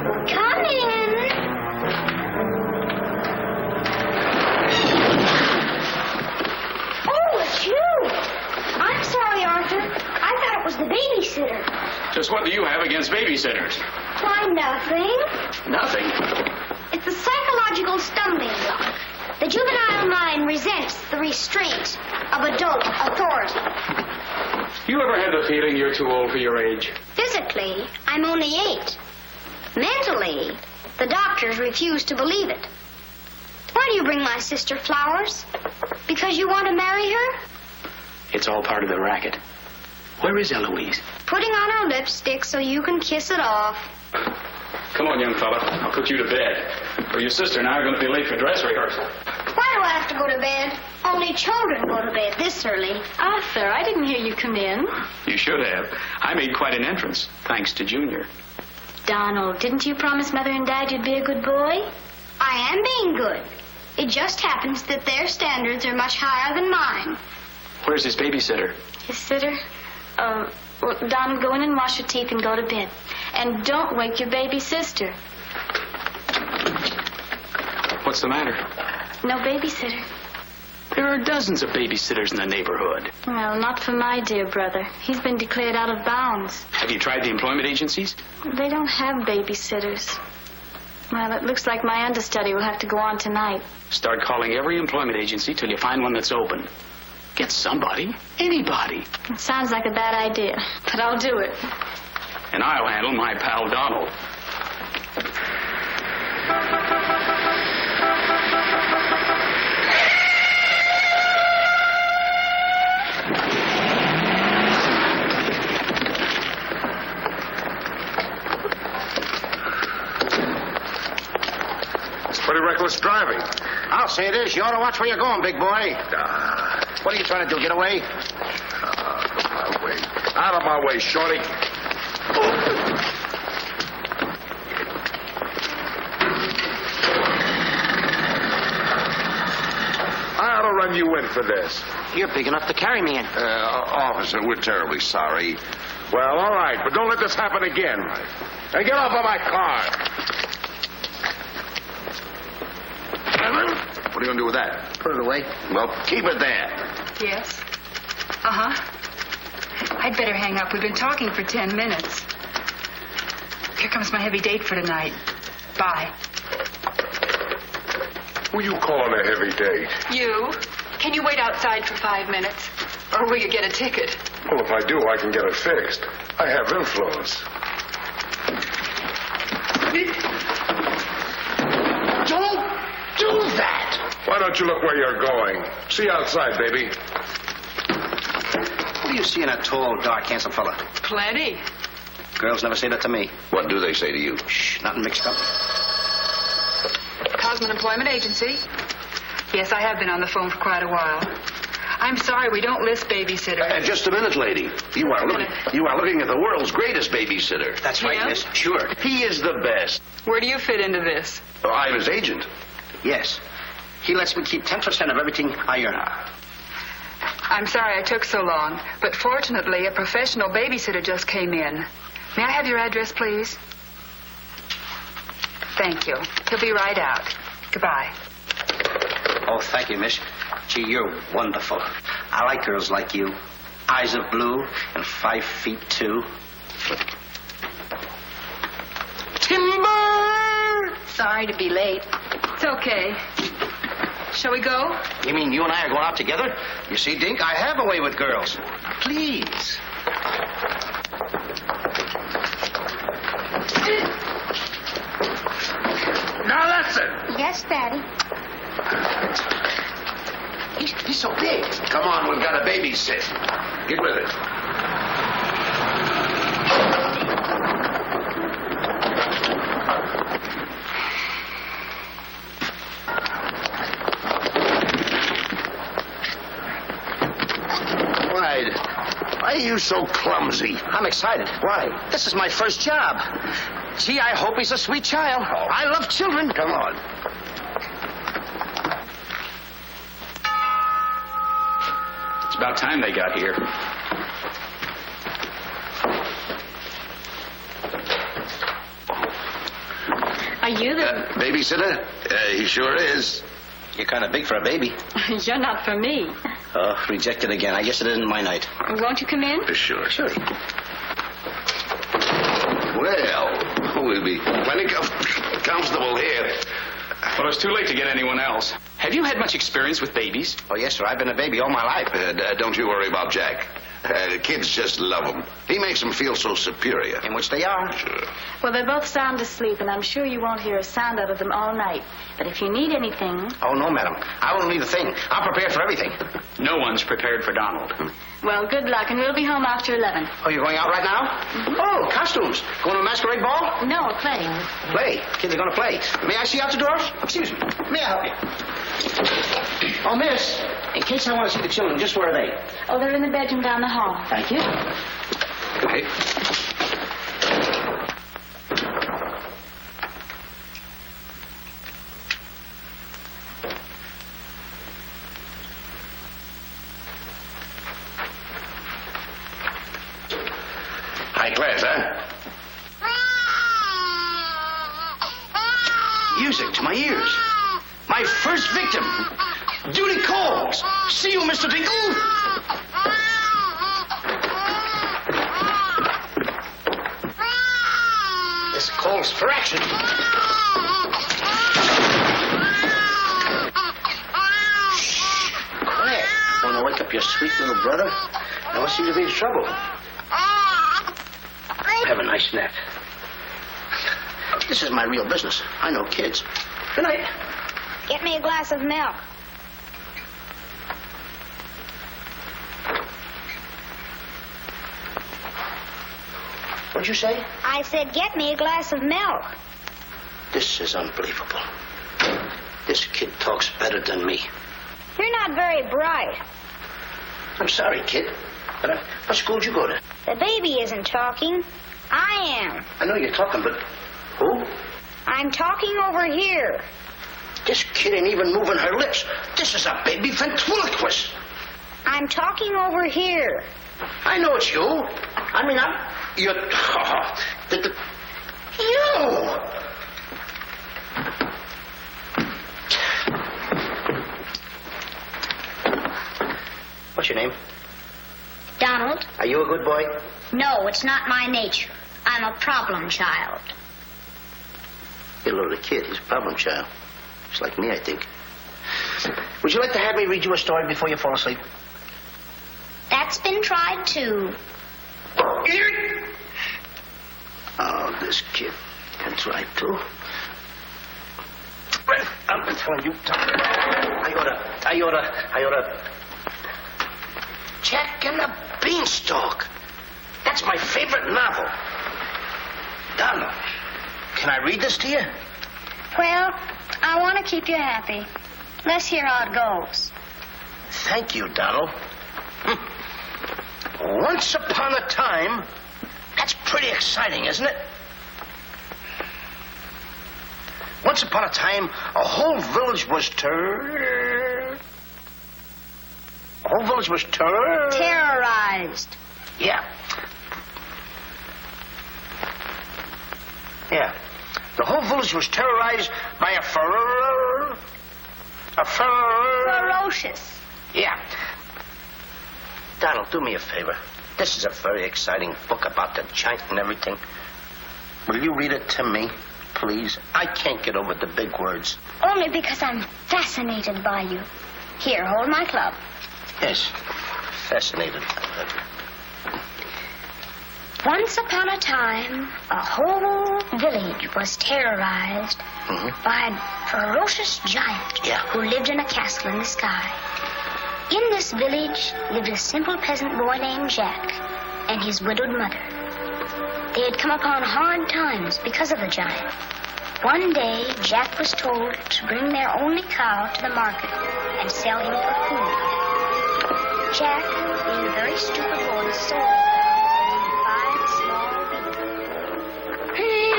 Come in. Oh, it's you. I'm sorry, Arthur. I thought it was the babysitter. Just what do you have against babysitters? Why, nothing. Nothing. It's a psychological stumbling block. The juvenile mind resents the restraint of adult authority. You ever had the feeling you're too old for your age? Physically, I'm only 8. Mentally, the doctors refuse to believe it. Why do you bring my sister flowers? Because you want to marry her? It's all part of the racket. Where is Eloise? Putting on her lipstick so you can kiss it off. Come on, young fella. I'll put you to bed. Or your sister and I are going to be late for dress rehearsal. Why do I have to go to bed? Only children go to bed this early. Arthur, I didn't hear you come in. You should have. I made quite an entrance, thanks to Junior. Donald, didn't you promise Mother and Dad you'd be a good boy? I am being good. It just happens that their standards are much higher than mine. Where's his babysitter? His sitter? Well, Donald, go in and wash your teeth and go to bed. And don't wake your baby sister. What's the matter? No babysitter. There are dozens of babysitters in the neighborhood. Well, not for my dear brother. He's been declared out of bounds. Have you tried the employment agencies? They don't have babysitters. Well, it looks like my understudy will have to go on tonight. Start calling every employment agency till you find one that's open. Get somebody. Anybody. It sounds like a bad idea, but I'll do it. And I'll handle my pal Donald. It's pretty reckless driving. I'll say it is. You ought to watch where you're going, big boy. What are you trying to do, get away? Out of my way, shorty. I ought to run you in for this. You're big enough to carry me in. Officer, we're terribly sorry. Well, all right, but don't let this happen again. Now get off of my car. What are you going to do with that? Put it away. Well, keep it there. Yes? Uh-huh. I'd better hang up. We've been talking for 10 minutes. Here comes my heavy date for tonight. Bye. Who you calling a heavy date? You? Can you wait outside for 5 minutes? Or will you get a ticket? Well, if I do, I can get it fixed. I have influence. Don't do that! Why don't you look where you're going? See you outside, baby. What do you see in a tall, dark, handsome fella? Plenty. Girls never say that to me. What do they say to you? Shh, nothing mixed up. Cosman Employment Agency. Yes, I have been on the phone for quite a while. I'm sorry, we don't list babysitters. Just a minute, lady. You are looking at the world's greatest babysitter. That's right, Yeah? miss. Sure. He is the best. Where do you fit into this? Oh, I'm his agent. Yes. He lets me keep 10% of everything I earn. I'm sorry I took so long, but fortunately a professional babysitter just came in. May I have your address, please? Thank you. He'll be right out. Goodbye. Oh, thank you, miss. Gee, you're wonderful. I like girls like you. Eyes of blue and 5'2". Timber! Sorry to be late. It's okay. Shall we go? You mean you and I are going out together? You see, Dink, I have a way with girls. Please. Now listen. Yes, Daddy. He's so big. Come on, we've got a babysit. Get with it. Why are you so clumsy? I'm excited. Why? This is my first job. Gee, I hope he's a sweet child. Oh. I love children. Come on. It's about time they got here. Are you the... Babysitter? He sure is. You're kind of big for a baby. You're not for me. Oh, rejected again. I guess it isn't my night. Won't you come in? Sure. Well, we'll be plenty comfortable here. Well, it's too late to get anyone else. Have you had much experience with babies? Oh, yes, sir. I've been a baby all my life. Don't you worry about Jack. Kids just love him. He makes them feel so superior. In which they are. Sure. Well, they're both sound asleep, and I'm sure you won't hear a sound out of them all night. But if you need anything... Oh, no, madam. I won't need a thing. I'm prepared for everything. No one's prepared for Donald. Well, good luck, and we'll be home after 11. Oh, you're going out right now? Mm-hmm. Oh, costumes. Going to a masquerade ball? No, playing. Play. Kids are going to play. May I see out the doors? Excuse me. May I help you? Oh, miss. In case I want to see the children, just where are they? Oh, they're in the bedroom down the hall. Thank you. Good night. High class, huh? Music to my ears. My first victim. Duty calls. See you, Mr. Dingle. This calls for action. Quiet. Want to wake up your sweet little brother? No one seems to be in trouble. Have a nice nap. This is my real business. I know kids. Good night. Get me a glass of milk. What'd you say? I said, get me a glass of milk. This is unbelievable. This kid talks better than me. You're not very bright. I'm sorry, kid. But what school did you go to? The baby isn't talking. I am. I know you're talking, but who? I'm talking over here. This kid ain't even moving her lips. This is a baby ventriloquist. I'm talking over here. I know it's you. I mean, you're... You! What's your name? Donald? Are you a good boy? No, it's not my nature. I'm a problem child. You're a little kid. He's a problem child. Just like me, I think. Would you like to have me read you a story before you fall asleep? That's been tried, too. Oh, this kid can try too. Well, I'm telling you, I oughta. Jack and the Beanstalk. That's my favorite novel. Donald, can I read this to you? Well, I want to keep you happy. Let's hear how it goes. Thank you, Donald. Once upon a time. That's pretty exciting, isn't it? Once upon a time, a whole village was terrorized. Yeah. Yeah. The whole village was terrorized by a Ferocious. Yeah. Donald, do me a favor. This is a very exciting book about the giant and everything. Will you read it to me, please? I can't get over the big words. Only because I'm fascinated by you. Here, hold my club. Yes, fascinated. Once upon a time, a whole village was terrorized by a ferocious giant who lived in a castle in the sky. In this village lived a simple peasant boy named Jack and his widowed mother. They had come upon hard times because of the giant. One day, Jack was told to bring their only cow to the market and sell him for food. Jack, being a very stupid boy, sold him 5 small beans. Hey!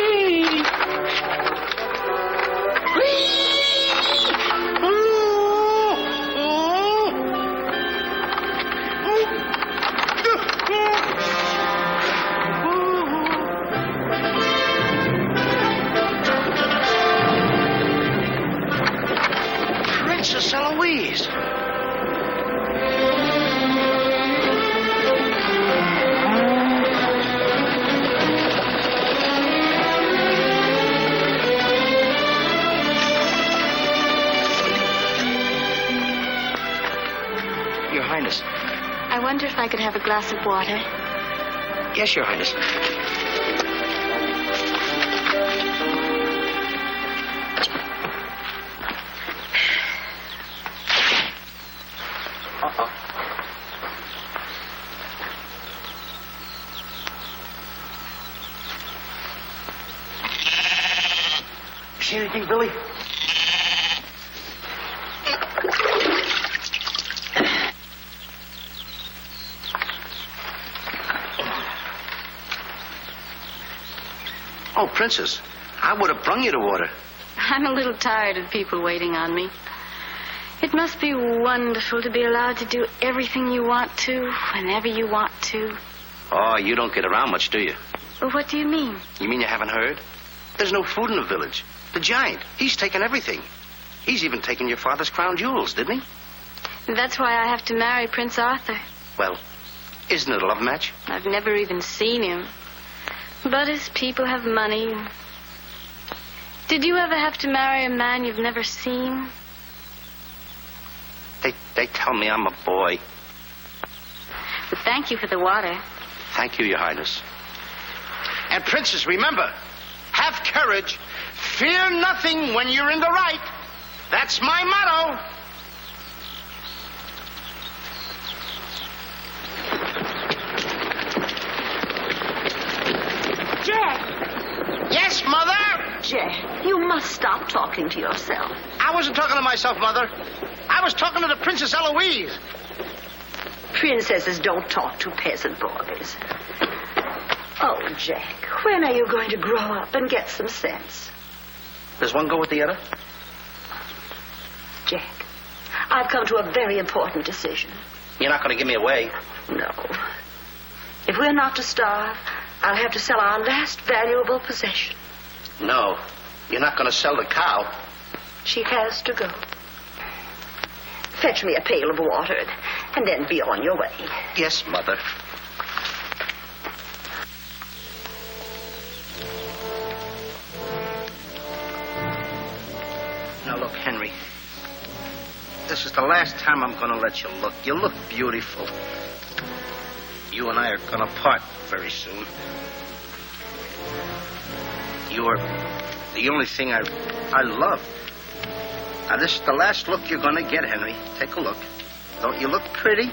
wonder if I could have a glass of water. Yes, Your Highness. Uh-oh. You see anything, Billy? Oh, Princess, I would have brung you to water. I'm a little tired of people waiting on me. It must be wonderful to be allowed to do everything you want to, whenever you want to. Oh, you don't get around much, do you? Well, what do you mean? You mean you haven't heard? There's no food in the village. The giant, he's taken everything. He's even taken your father's crown jewels, didn't he? That's why I have to marry Prince Arthur. Well, isn't it a love match? I've never even seen him. But his people have money. Did you ever have to marry a man you've never seen? They tell me I'm a boy. But thank you for the water. Thank you, Your Highness. And, Princess, remember, have courage. Fear nothing when you're in the right. That's my motto. Jack! Yes, Mother? Jack, you must stop talking to yourself. I wasn't talking to myself, Mother. I was talking to the Princess Eloise. Princesses don't talk to peasant boys. Oh, Jack, when are you going to grow up and get some sense? Does one go with the other? Jack, I've come to a very important decision. You're not going to give me away. No. If we're not to starve, I'll have to sell our last valuable possession. No, you're not going to sell the cow. She has to go. Fetch me a pail of water, and then be on your way. Yes, Mother. Now, look, Henry. This is the last time I'm going to let you look. You look beautiful. You and I are going to part very soon. You're the only thing I love. Now, this is the last look you're going to get, Henry. Take a look. Don't you look pretty?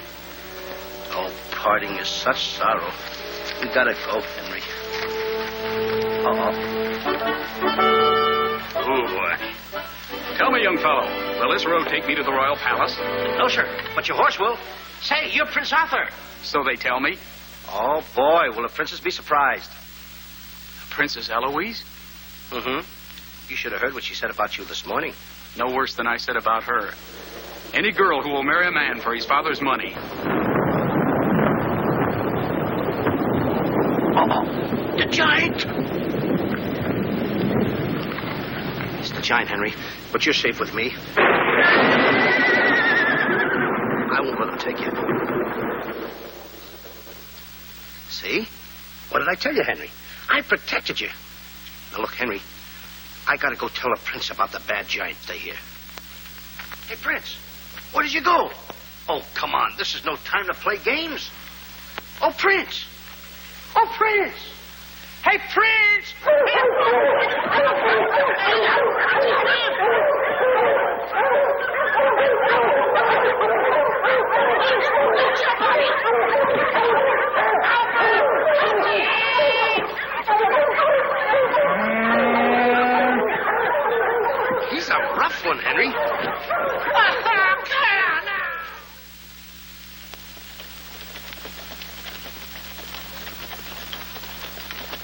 Oh, parting is such sorrow. We gotta go, Henry. Oh, boy. Tell me, young fellow, will this road take me to the royal palace? No, sir, but your horse will. Say, you're Prince Arthur. So they tell me. Oh, boy, will the princess be surprised. Princess Eloise? Mm-hmm. You should have heard what she said about you this morning. No worse than I said about her. Any girl who will marry a man for his father's money. Uh-oh. The giant! It's the giant, Henry. But you're safe with me. I won't let him take you. See? What did I tell you, Henry? I protected you. Now, look, Henry, I gotta go tell the prince about the bad giant. Stay here. Hey, Prince, where did you go? Oh, come on. This is no time to play games. Oh, Prince. Oh, Prince. Hey, Prince. He's a rough one, Henry.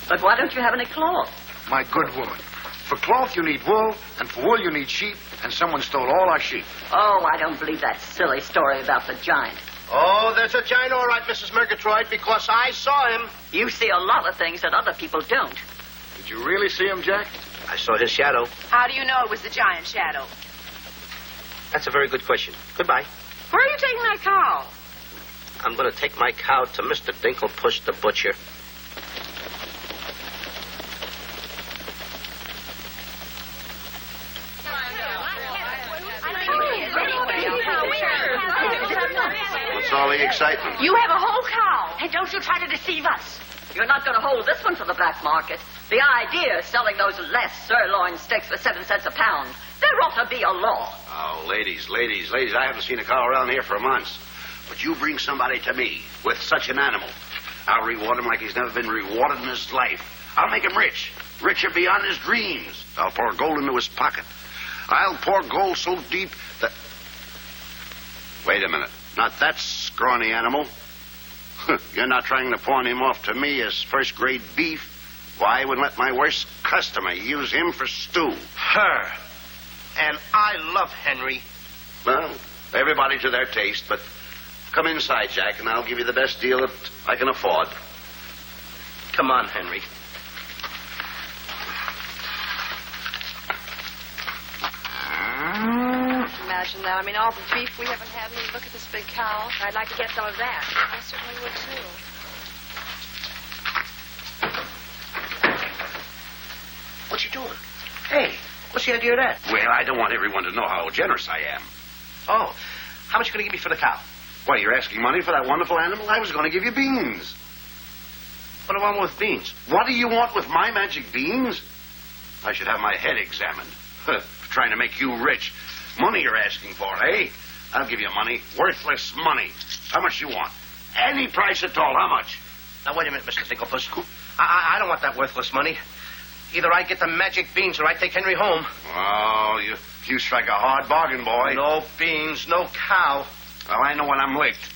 But why don't you have any cloth? My good woman. For cloth, you need wool, and for wool, you need sheep, and someone stole all our sheep. Oh, I don't believe that silly story about the giant. Oh, there's a giant, all right, Mrs. Murgatroyd, because I saw him. You see a lot of things that other people don't. Did you really see him, Jack? I saw his shadow. How do you know it was the giant shadow? That's a very good question. Goodbye. Where are you taking that cow? I'm going to take my cow to Mr. Dinklepush the butcher. What's all the excitement. You have a whole cow, and don't you try to deceive us. You're not going to hold this one for the black market. The idea of selling those less sirloin steaks for 7 cents a pound. There ought to be a law. Oh, ladies, I haven't seen a cow around here for months. But you bring somebody to me with such an animal. I'll reward him like he's never been rewarded in his life. I'll make him rich. Richer beyond his dreams. I'll pour gold into his pocket. I'll pour gold so deep that... Wait a minute. Not that scrawny animal. You're not trying to pawn him off to me as first-grade beef. Why, I would let my worst customer use him for stew. Her. And I love Henry. Well, everybody to their taste, but come inside, Jack, and I'll give you the best deal that I can afford. Come on, Henry. Imagine that. I mean, all the beef we haven't had, and we look at this big cow. I'd like to get some of that. I certainly would, too. What you doing? Hey, what's the idea of that? Well, I don't want everyone to know how generous I am. Oh, how much you going to give me for the cow? Why, you're asking money for that wonderful animal? I was going to give you beans. What do I want with beans? What do you want with my magic beans? I should have my head examined. Trying to make you rich. Money you're asking for, eh? I'll give you money. Worthless money. How much you want? Any price at all. How much? Now, wait a minute, Mr. Dinklepuss. I don't want that worthless money. Either I get the magic beans or I take Henry home. Oh, you strike a hard bargain, boy. No beans, no cow. Well, I know when I'm licked.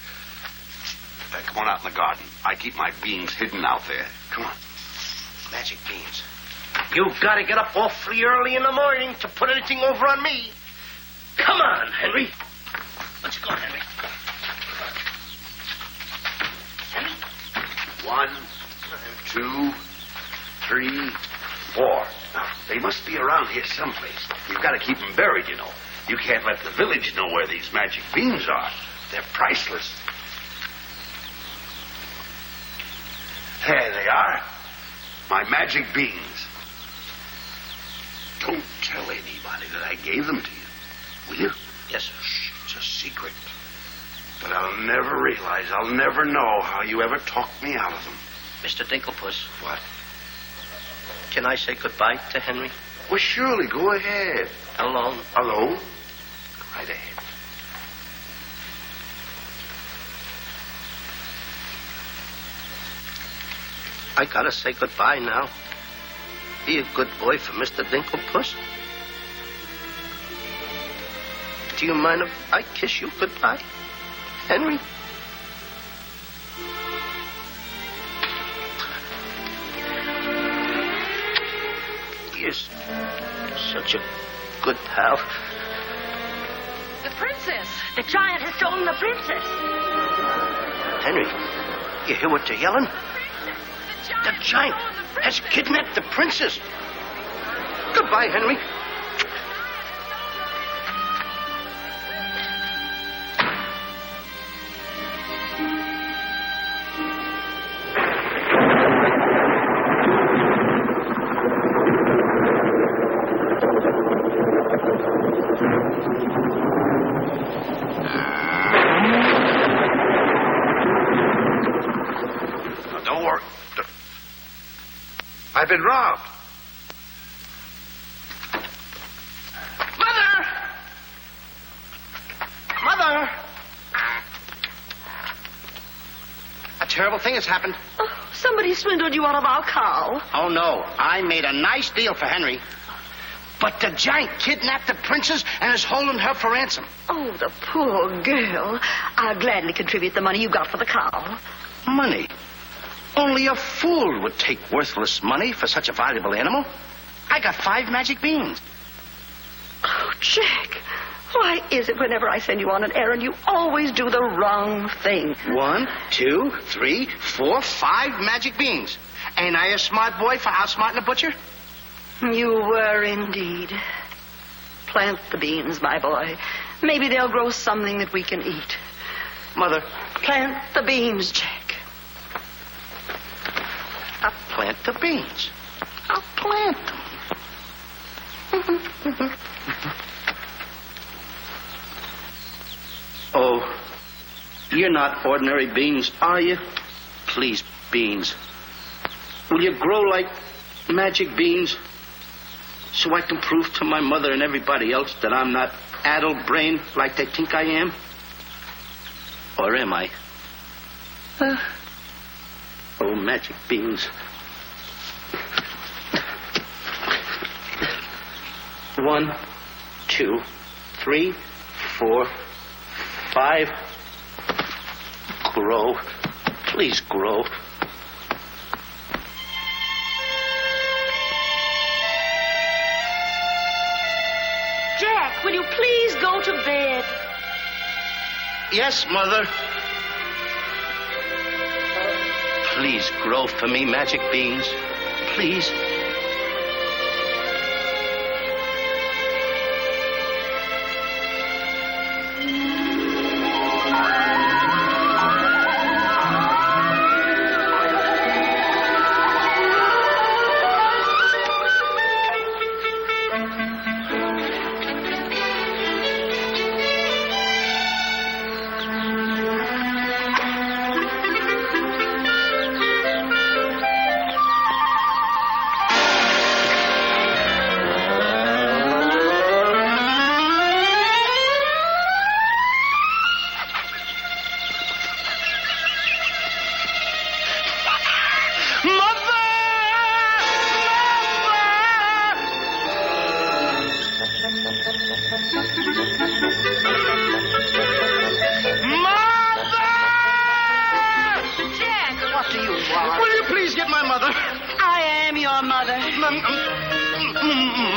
Come on out in the garden. I keep my beans hidden out there. Come on. Magic beans. You've got to get up awfully early in the morning to put anything over on me. Come on, Henry. Let's go, Henry. Henry? 1, 2, 3, 4. Now, they must be around here someplace. You've got to keep them buried, you know. You can't let the village know where these magic beans are. They're priceless. There they are. My magic beans. Don't tell anybody that I gave them to you. Will you? Yes, sir. Shh, it's a secret. But I'll never realize, I'll never know how you ever talked me out of them. Mr. Dinklepuss. What? Can I say goodbye to Henry? Well, surely, go ahead. Alone? Alone? Go right ahead. I gotta say goodbye now. Be a good boy for Mr. Dinklepuss. Do you mind if I kiss you goodbye, Henry? You're such a good pal. The princess. The giant has stolen the princess. Henry, you hear what they're yelling? The giant has kidnapped the princess. Goodbye, Henry. Now, don't worry. I've been robbed. Mother! Mother! A terrible thing has happened. Oh, somebody swindled you out of our cow. Oh, no. I made a nice deal for Henry. But the giant kidnapped the princess and is holding her for ransom. Oh, the poor girl. I'll gladly contribute the money you got for the cow. Money? Only a fool would take worthless money for such a valuable animal. I got 5 magic beans. Oh, Jack, why is it whenever I send you on an errand, you always do the wrong thing? 1, 2, 3, 4, 5 magic beans. Ain't I a smart boy for outsmarting a butcher? You were indeed. Plant the beans, my boy. Maybe they'll grow something that we can eat. Mother, Plant the beans, Jack. I'll plant the beans. I'll plant them. Oh, You're not ordinary beans, are you? Please, beans. Will you grow like magic beans so I can prove to my mother and everybody else that I'm not addle-brained like they think I am? Or am I? Oh, magic beans. 1, 2, 3, 4, 5. Grow. Please grow. Jack, will you please go to bed? Yes, Mother. Please grow for me, magic beans. Please.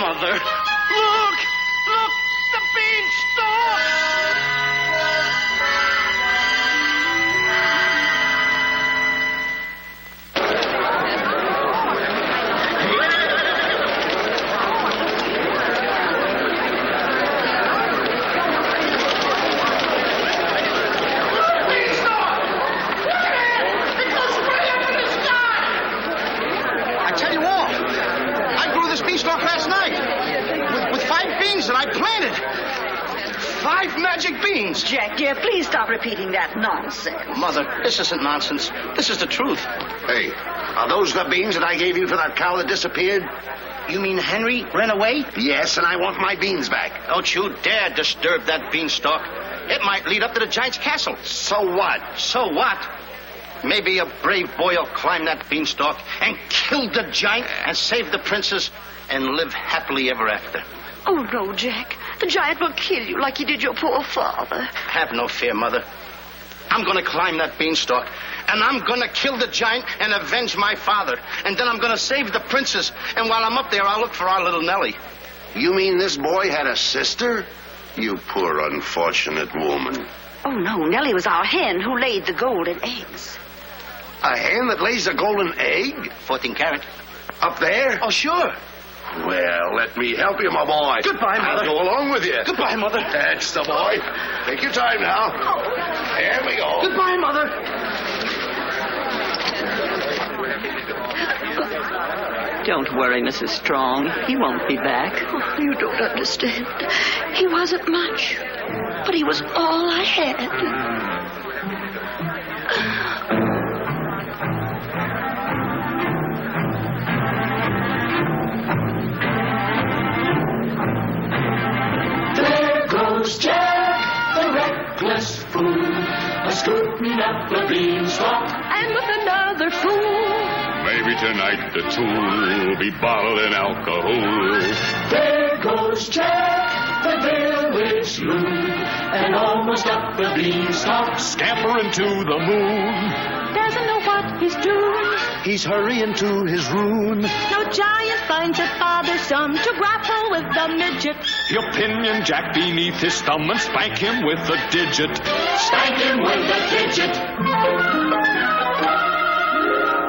Mother, look, the beanstalk! That I planted. 5 magic beans. Jack, dear, please stop repeating that nonsense. Mother, this isn't nonsense. This is the truth. Hey, are those the beans that I gave you for that cow that disappeared? You mean Henry ran away? Yes, and I want my beans back. Don't you dare disturb that beanstalk. It might lead up to the giant's castle. So what? So what? Maybe a brave boy will climb that beanstalk and kill the giant and save the princess and live happily ever after. Oh, no, Jack. The giant will kill you like he did your poor father. Have no fear, Mother. I'm going to climb that beanstalk, and I'm going to kill the giant and avenge my father. And then I'm going to save the princess. And while I'm up there, I'll look for our little Nellie. You mean this boy had a sister? You poor unfortunate woman. Oh, no. Nellie was our hen who laid the golden eggs. A hen that lays a golden egg? 14 carat. Up there? Oh, sure. Well, let me help you, my boy. Goodbye, Mother. I'll go along with you. Goodbye, Mother. That's the boy. Take your time now. Oh. There we go. Goodbye, Mother. Don't worry, Mrs. Strong. He won't be back. Oh, you don't understand. He wasn't much, but he was all I had. Jack, the reckless fool, a-scooting up the beanstalk, and with another fool. Maybe tonight the two will be bottled in alcohol. There goes Jack, the village loon, and almost up the beanstalk, scampering to the moon. Doesn't know what he's doing. He's hurrying to his ruin. No giant finds it bothersome to grapple with the midget. He'll pinion Jack beneath his thumb and spank him with a digit. Spank him with a digit.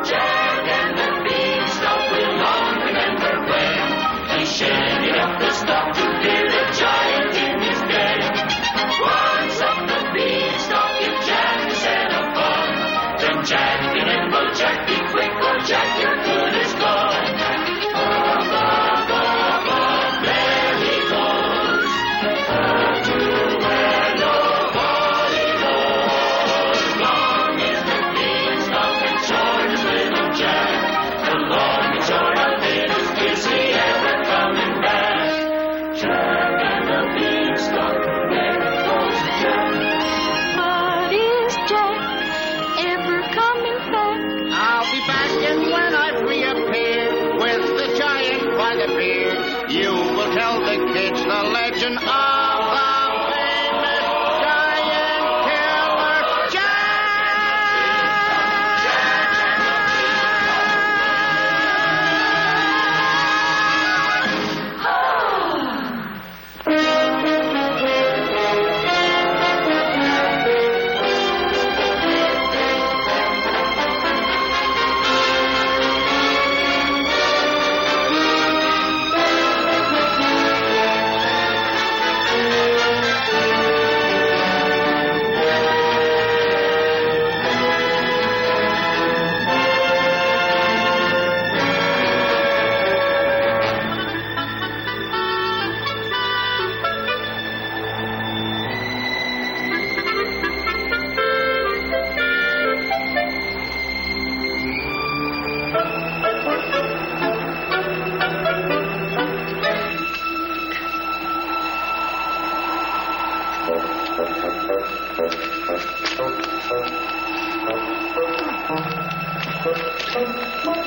Jack and the beanstalk will long remember when he shaded up the stalk to hear the giant in his den. Once up the beanstalk, if Jack set upon, then Jack and then will Jack be quick, or Jack your good is gone. Up, up, up, up, there he goes, up to where nobody knows. appear, you will tell the kids the legend of the famous giant killer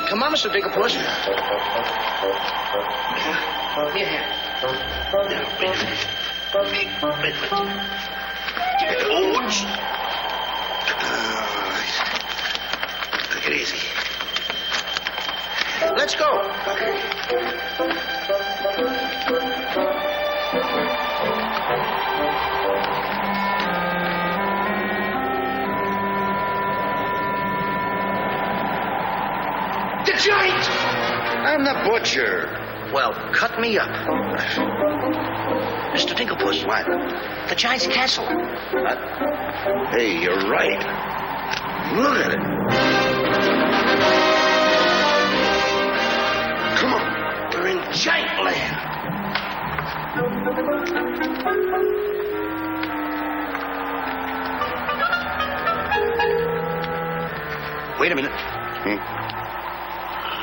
Come on, Mr. Dinkelpuss. Here. Oops. Take it easy. Let's go. The giant! I'm the butcher. Well, cut me up. Mr. Dinkelpuss. What? The giant's castle. What? Hey, you're right. Look at it. Come on. We're in giant land. Wait a minute.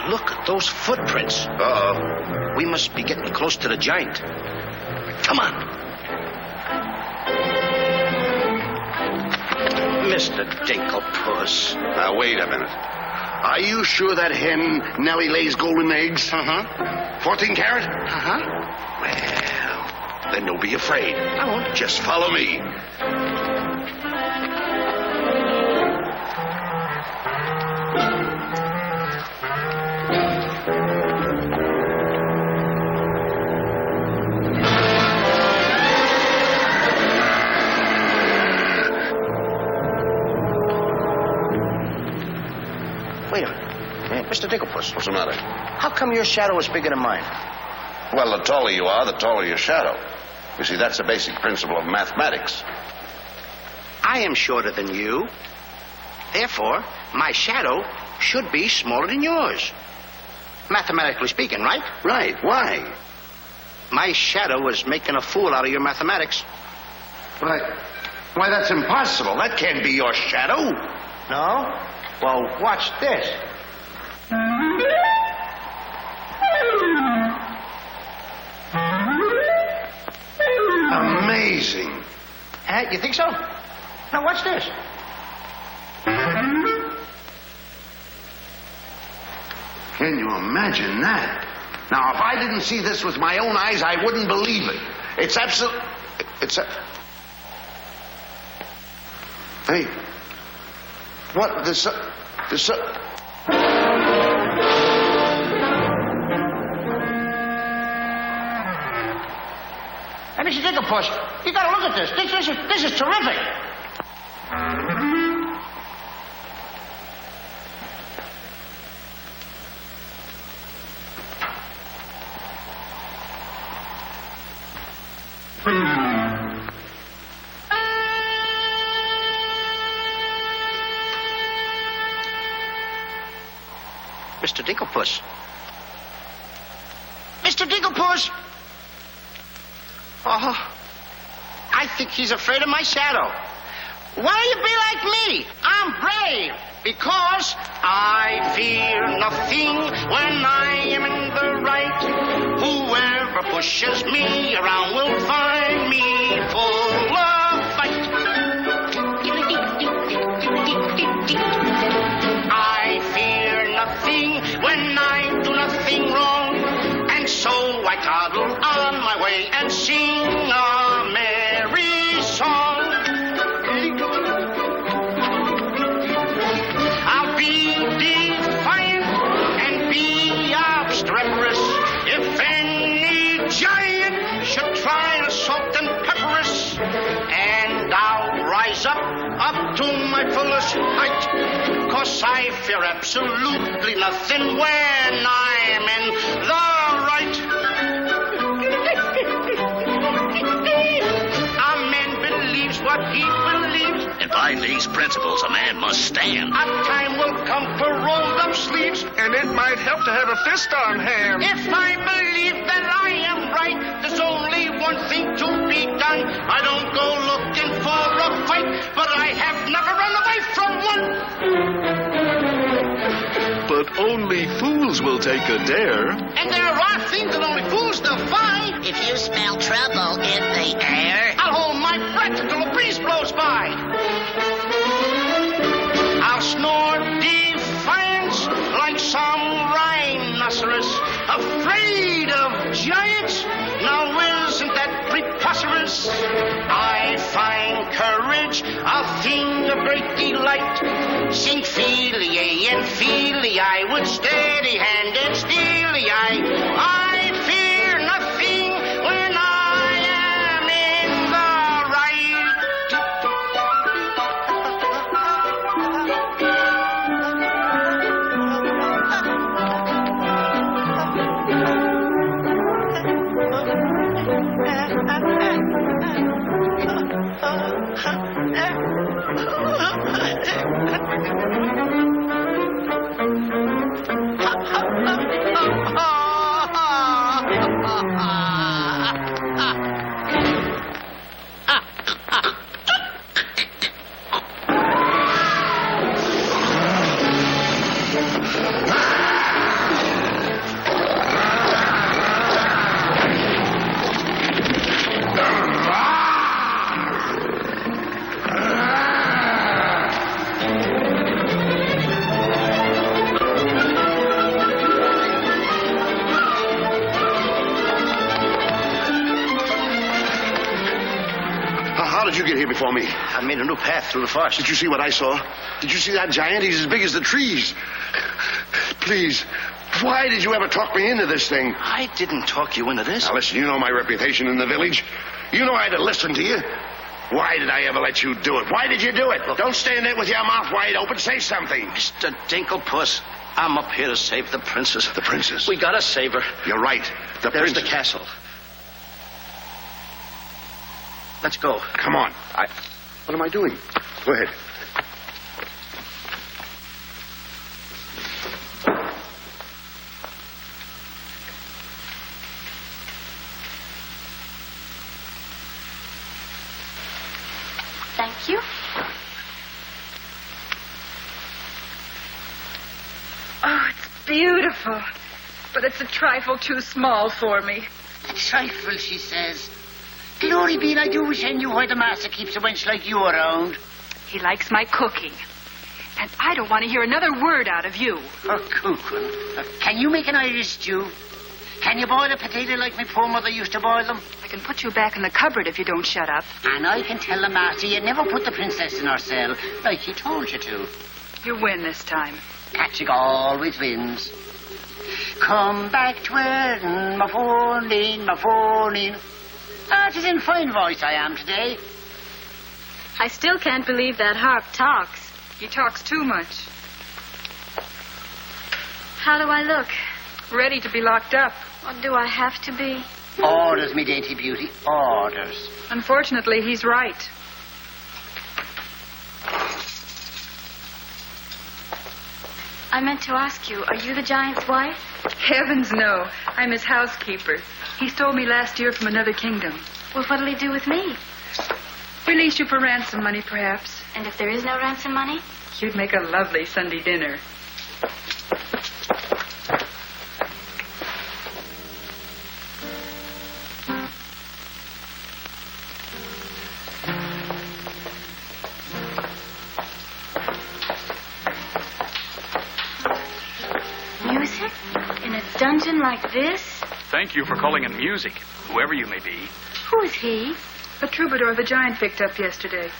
Look at those footprints. Uh-oh. We must be getting close to the giant. Come on. Mr. Dinkelpuss. Now, wait a minute. Are you sure that hen Nellie lays golden eggs? 14 carat? Well, then don't be afraid. I won't. Just follow me. Wait a minute. Mr. Dinkelpuss. What's the matter? How come your shadow is bigger than mine? Well, the taller you are, the taller your shadow. You see, that's a basic principle of mathematics. I am shorter than you. Therefore, my shadow should be smaller than yours. Mathematically speaking, right? Right. Why? My shadow is making a fool out of your mathematics. Why, that's impossible. That can't be your shadow. No? Well, watch this. Amazing. You think so? Now, watch this. Can you imagine that? Now, if I didn't see this with my own eyes, I wouldn't believe it. It's absolute... Hey. What? Hey, Mr. Dinkelpuss, you gotta look at this. This is terrific. Mr. Dinkelpuss. Mr. Dinkelpuss! Oh, I think he's afraid of my shadow. Why don't you be like me? I'm brave because I fear nothing when I am in the right. Whoever pushes me around will find me full of fight. I fear nothing when I do nothing wrong, and so toddle on my way and sing a merry song. I'll be defiant and be obstreperous if any giant should try to salt and pepper us. And I'll rise up to my fullest height, 'cause I fear absolutely nothing when I'm in the right. A man believes what he believes, And by these principles, a man must stand. a time will come to roll them sleeves, And it might help to have a fist on hand. if I believe that I am right, there's only one thing to be done. I don't go looking for a fight, but I have never run away from one. But only fools will take a dare. And there are things that only fools defy. If you smell trouble in the air, I'll hold my breath until a breeze blows by. I'll snore defiance like some rhinoceros, afraid of giants. Now isn't that preposterous? I find courage a thing of great delight. Sing Fili and Fili, I would steady-handed steely. I fear nothing when I am in the right. How did you get here before me? I made a new path through the forest. Did you see what I saw? Did you see that giant? He's as big as the trees. Please, why did you ever talk me into this thing? I didn't talk you into this. Now, listen, you know my reputation in the village. You know I had to listen to you. Why did I ever let you do it? Why did you do it? Look, don't stand there with your mouth wide open. Say something. Mr. Dinklepuss, I'm up here to save the princess. The princess? We gotta save her. You're right. There's princess. the castle. Let's go. Come on. What am I doing? Go ahead. Thank you. Oh, it's beautiful. But it's a trifle too small for me. a trifle, she says. Glory be, and I do wish I knew why the master keeps a wench like you around. He likes my cooking. And I don't want to hear another word out of you. Oh, cooking. Can you make an Irish stew? Can you boil a potato like my poor mother used to boil them? I can put you back in the cupboard if you don't shut up. And I can tell the master you never put the princess in her cell, like he told you to. You win this time. Catching always wins. Come back to where my phone, my phone. Ah, it is in fine voice I am today. I still can't believe that harp talks. He talks too much. How do I look? Ready to be locked up. Or do I have to be? Orders, me dainty beauty, orders. Unfortunately, he's right. I meant to ask you, are you the giant's wife? Heavens, no. I'm his housekeeper. He stole me last year from another kingdom. Well, what'll he do with me? Release you for ransom money, perhaps. And if there is no ransom money? You'd make a lovely Sunday dinner. Music? In a dungeon like this? Thank you for calling in music, whoever you may be. Who is he? A troubadour the giant picked up yesterday.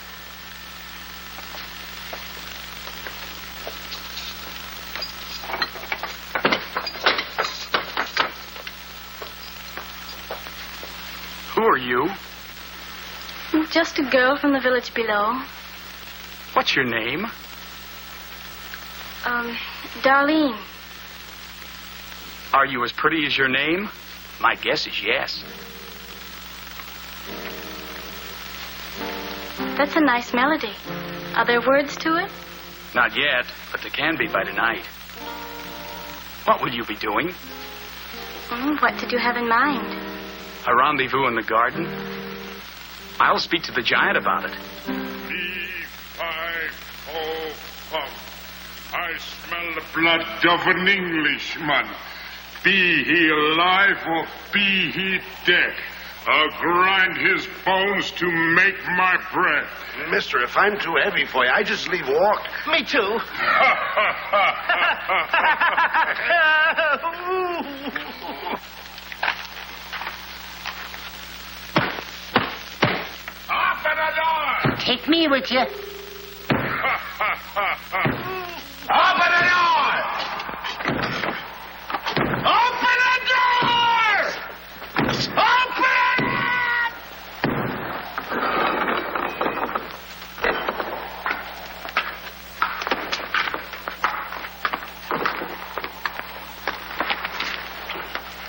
Who are you? Just a girl from the village below. What's your name? Darlene. Are you as pretty as your name? My guess is yes. That's a nice melody. Are there words to it? Not yet, but there can be by tonight. What will you be doing? What did you have in mind? A rendezvous in the garden? I'll speak to the giant about it. B-5-O-5. I smell the blood of an Englishman. Be he alive or be he dead, I'll grind his bones to make my bread. Mister, if I'm too heavy for you, I just leave walk. Me too. Open the door! Take me with you. Open the door! Open the door! Open it!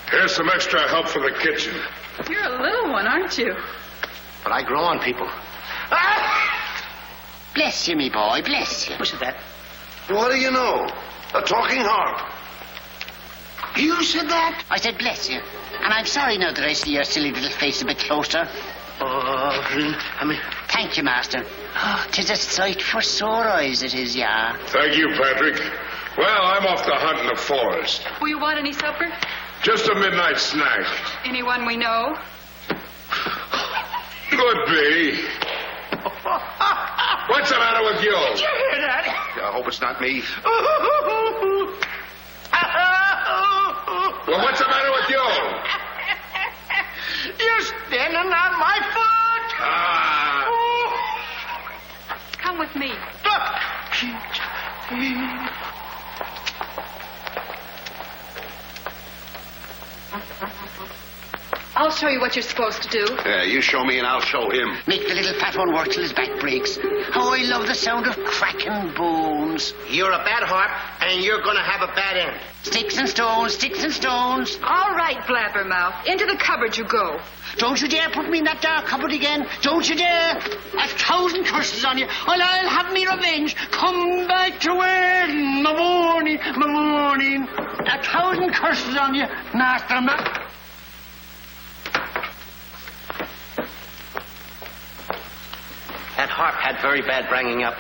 Here's some extra help for the kitchen. You're a little one, aren't you? But I grow on people. Bless you, me boy, bless you. What's that? What do you know? A talking harp. You said that? I said bless you. And I'm sorry now that I see your silly little face a bit closer. Thank you, Master. Oh, 'tis a sight for sore eyes, it is, yeah. Thank you, Patrick. Well, I'm off to hunt in the forest. Will you want any supper? Just a midnight snack. Anyone we know? Could be. What's the matter with you? Did you hear that? I hope it's not me. Well, what's the matter with you? You're standing on my foot. Come with me. I'll show you what you're supposed to do. Yeah, you show me and I'll show him. Make the little fat one work till his back breaks. How I love the sound of cracking bones. You're a bad harp, and you're going to have a bad end. Sticks and stones, sticks and stones. All right, blabbermouth. Into the cupboard you go. Don't you dare put me in that dark cupboard again. Don't you dare. 1,000 curses on you. Well, I'll have me revenge. Come back to where? My morning, my morning. 1,000 curses on you, Master. That harp had very bad bringing up.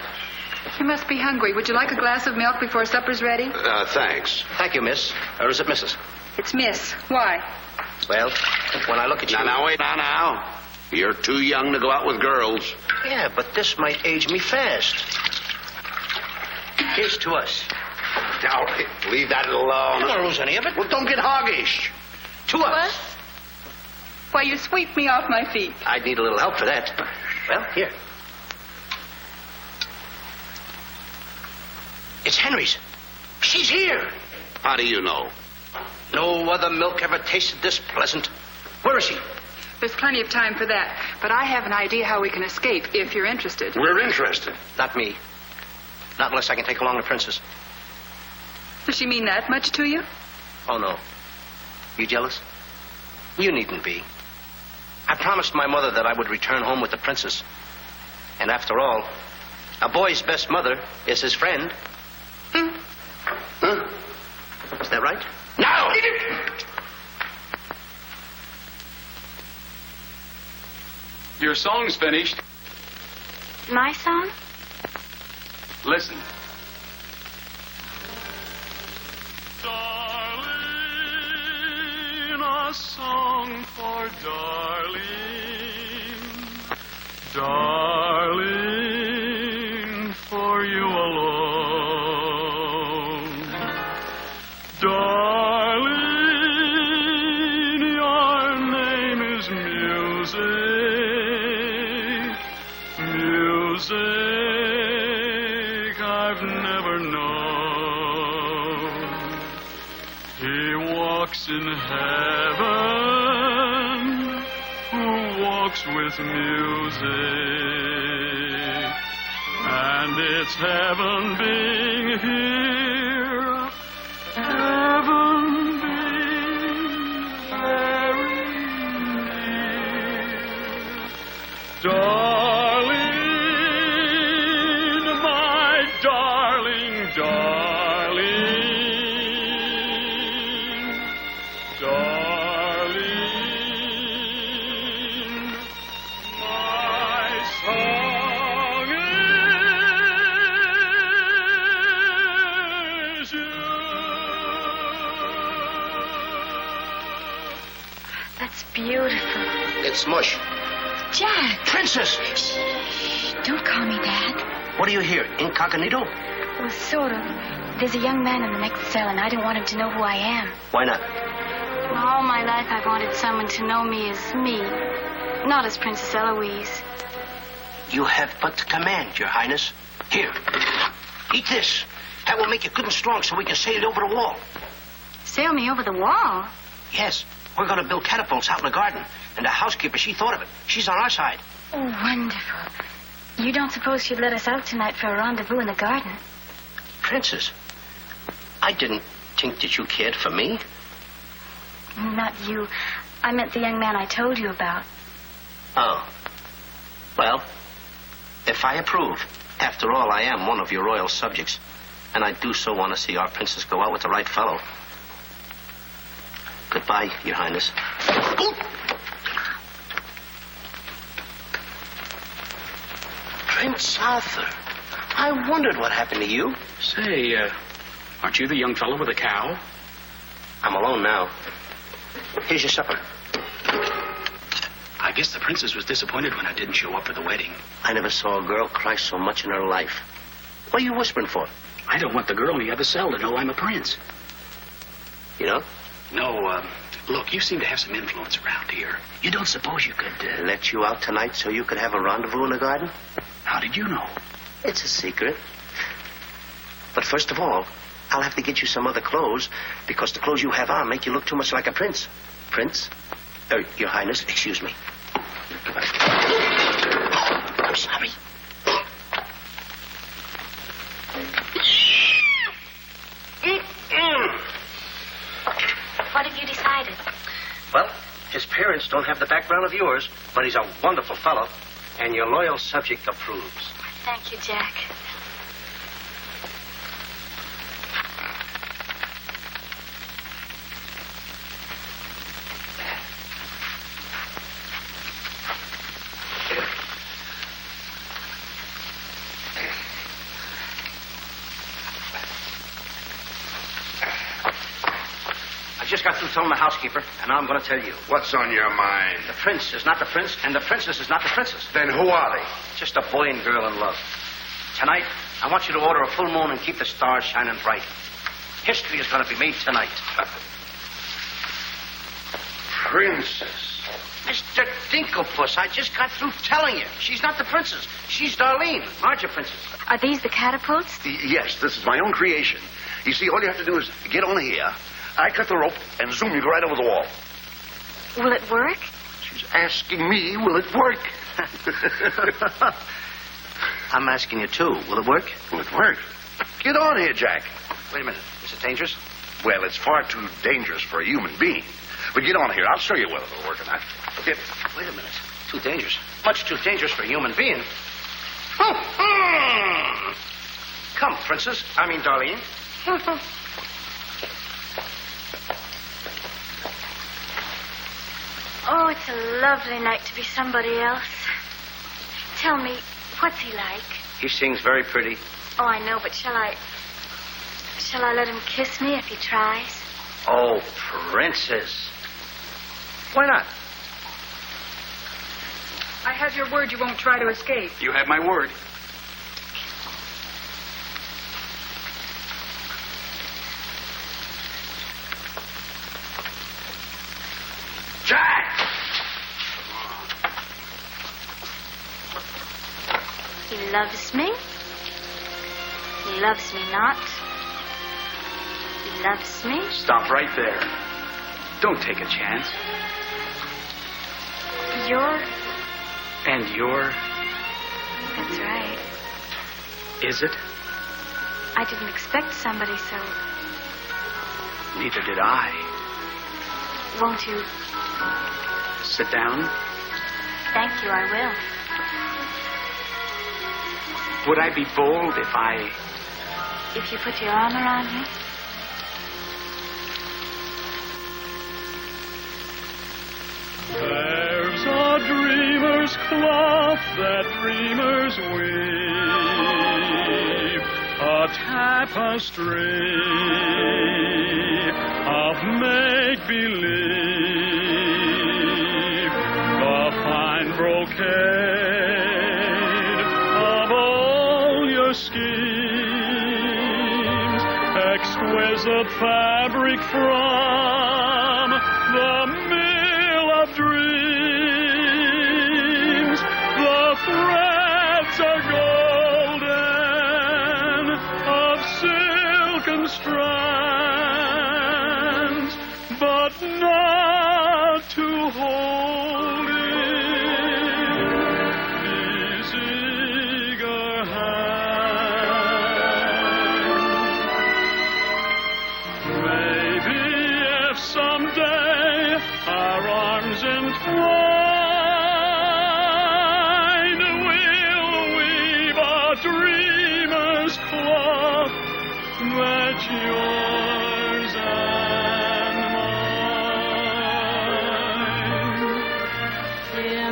You must be hungry. Would you like a glass of milk before supper's ready? Thanks. Thank you, miss. Or is it Mrs.? It's Miss. Why? Well, when I look at you... Now, wait, now. You're too young to go out with girls. Yeah, but this might age me fast. Here's to us. Now, leave that alone. You don't lose any of it. Well, don't get hoggish. To us. Why, you sweep me off my feet. I'd need a little help for that. Well, here. It's Henry's. She's here. How do you know? No other milk ever tasted this pleasant. Where is she? There's plenty of time for that. But I have an idea how we can escape, if you're interested. We're interested. Not me. Not unless I can take along the princess. Does she mean that much to you? Oh, no. You jealous? You needn't be. I promised my mother that I would return home with the princess. And after all, a boy's best mother is his friend. Huh? Is that right? No! Your song's finished. My song? Listen. Darling, a song for darling. Darling, for you alone. Darling, in heaven who walks with music. And it's heaven being here, heaven being very near. Darling, my darling, darling, darling, my song is you. That's beautiful. It's mush. Jack. Princess! Shh. Don't call me Dad. What are you here, incognito? Well, sort of. There's a young man in the next cell, and I don't want him to know who I am. Why not? All my life, I've wanted someone to know me as me, not as Princess Eloise. You have but to command, Your Highness. Here, eat this. That will make you good and strong so we can sail you over the wall. Sail me over the wall? Yes, we're going to build catapults out in the garden. And the housekeeper, she thought of it. She's on our side. Oh, wonderful. You don't suppose she'd let us out tonight for a rendezvous in the garden? Princess, I didn't think that you cared for me. Not you. I meant the young man I told you about. Oh. Well, if I approve, after all, I am one of your royal subjects. And I do so want to see our princess go out with the right fellow. Goodbye, Your Highness. Ooh. Prince Arthur, I wondered what happened to you. Say, aren't you the young fellow with the cow? I'm alone now. Here's your supper. I guess the princess was disappointed when I didn't show up for the wedding. I never saw a girl cry so much in her life. What are you whispering for? I don't want the girl in the other cell to know I'm a prince. You know? No, look, you seem to have some influence around here. You don't suppose you could... let you out tonight so you could have a rendezvous in the garden? How did you know? It's a secret. But first of all, I'll have to get you some other clothes, because the clothes you have on make you look too much like a prince. Prince? Your Highness, excuse me. I'm sorry. What have you decided? Well, his parents don't have the background of yours, but he's a wonderful fellow, and your loyal subject approves. Thank you, Jack. I just got through telling the housekeeper, and now I'm going to tell you. What's on your mind? The prince is not the prince, and the princess is not the princess. Then who are they? Just a boy and girl in love. Tonight, I want you to order a full moon and keep the stars shining bright. History is going to be made tonight. Princess. Mr. Dinklepuss, I just got through telling you. She's not the princess. She's Darlene, larger princess. Are these the catapults? Yes, this is my own creation. You see, all you have to do is get on here. I cut the rope and zoom you right over the wall. Will it work? She's asking me, will it work? I'm asking you, too. Will it work? Will it work? Get on here, Jack. Wait a minute. Is it dangerous? Well, it's far too dangerous for a human being. But get on here. I'll show you whether it'll work or not. Wait a minute. Too dangerous. Much too dangerous for a human being. Come, Princess. I mean, Darlene. Oh, it's a lovely night to be somebody else. Tell me, what's he like? He sings very pretty. Oh, I know, but shall I let him kiss me if he tries? Oh, Princess. Why not? I have your word you won't try to escape. You have my word. Jack! He loves me. He loves me not. He loves me. Stop right there. Don't take a chance. And you're... That's right. Is it? I didn't expect somebody so... Neither did I. Won't you? Sit down. Thank you, I will. Would I be bold if I... If you put your arm around me? There's a dreamer's cloth that dreamers weave, a tapestry of make-believe, the fine brocade of all your schemes, exquisite fabric from the mill of dreams. The threads are golden of silken strands, but not to hold in these eager hands. Maybe if someday our arms entwine, we'll weave a dreamer's cloth that's yours and mine.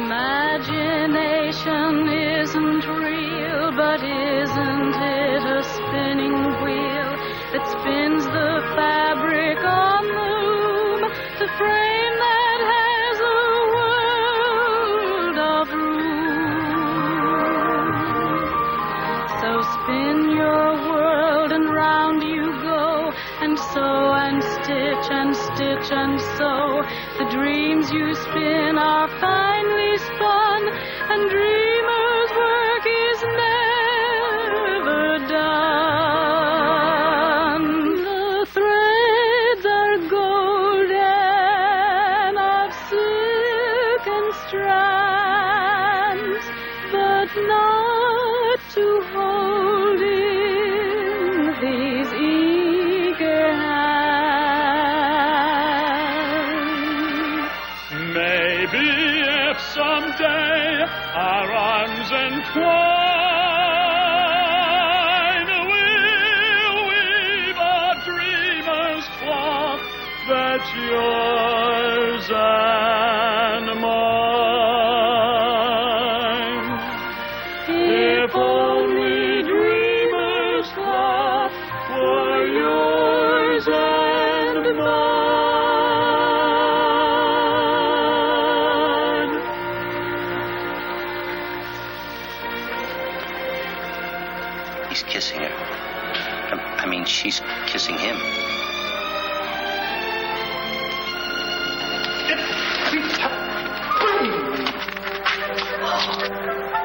Imagination isn't real, but isn't it a spinning wheel that spins the fabric on the loom, the frame that has a world of room? So spin your world and round you go, and sew and stitch and stitch and sew. The dreams you spin are finely spun, and dreamers' work is never done. The threads are golden of silken strands, but not to hold in these eager hands. Maybe if someday our arms entwine, we'll weave a dreamer's cloth that's yours and mine. If only dreamer's cloth were yours and mine. He's kissing her. I mean, she's kissing him.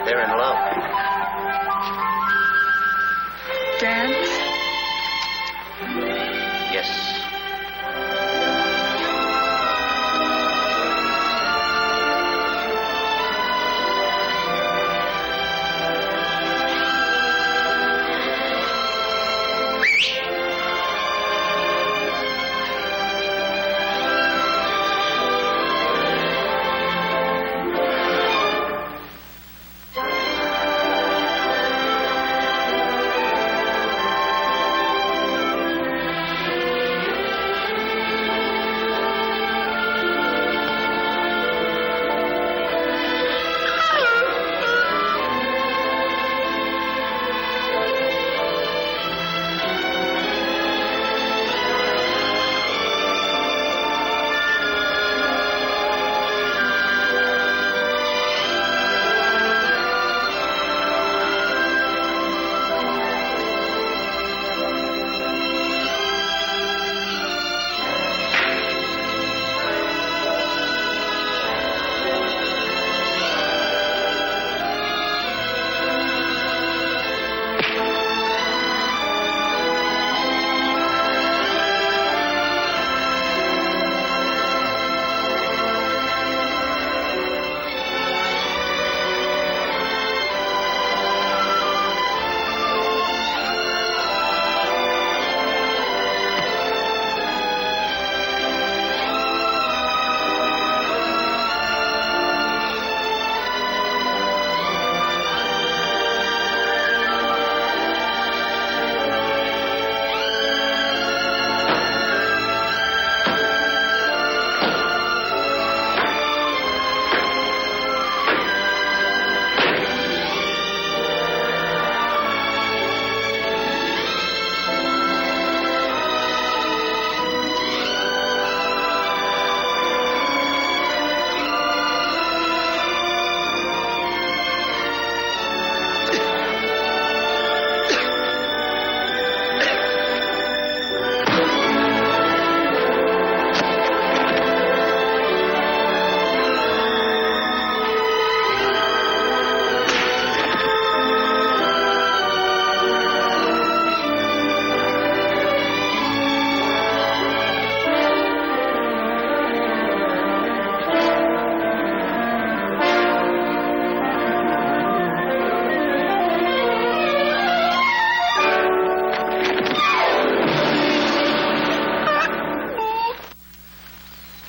They're in love. Dance? Yes.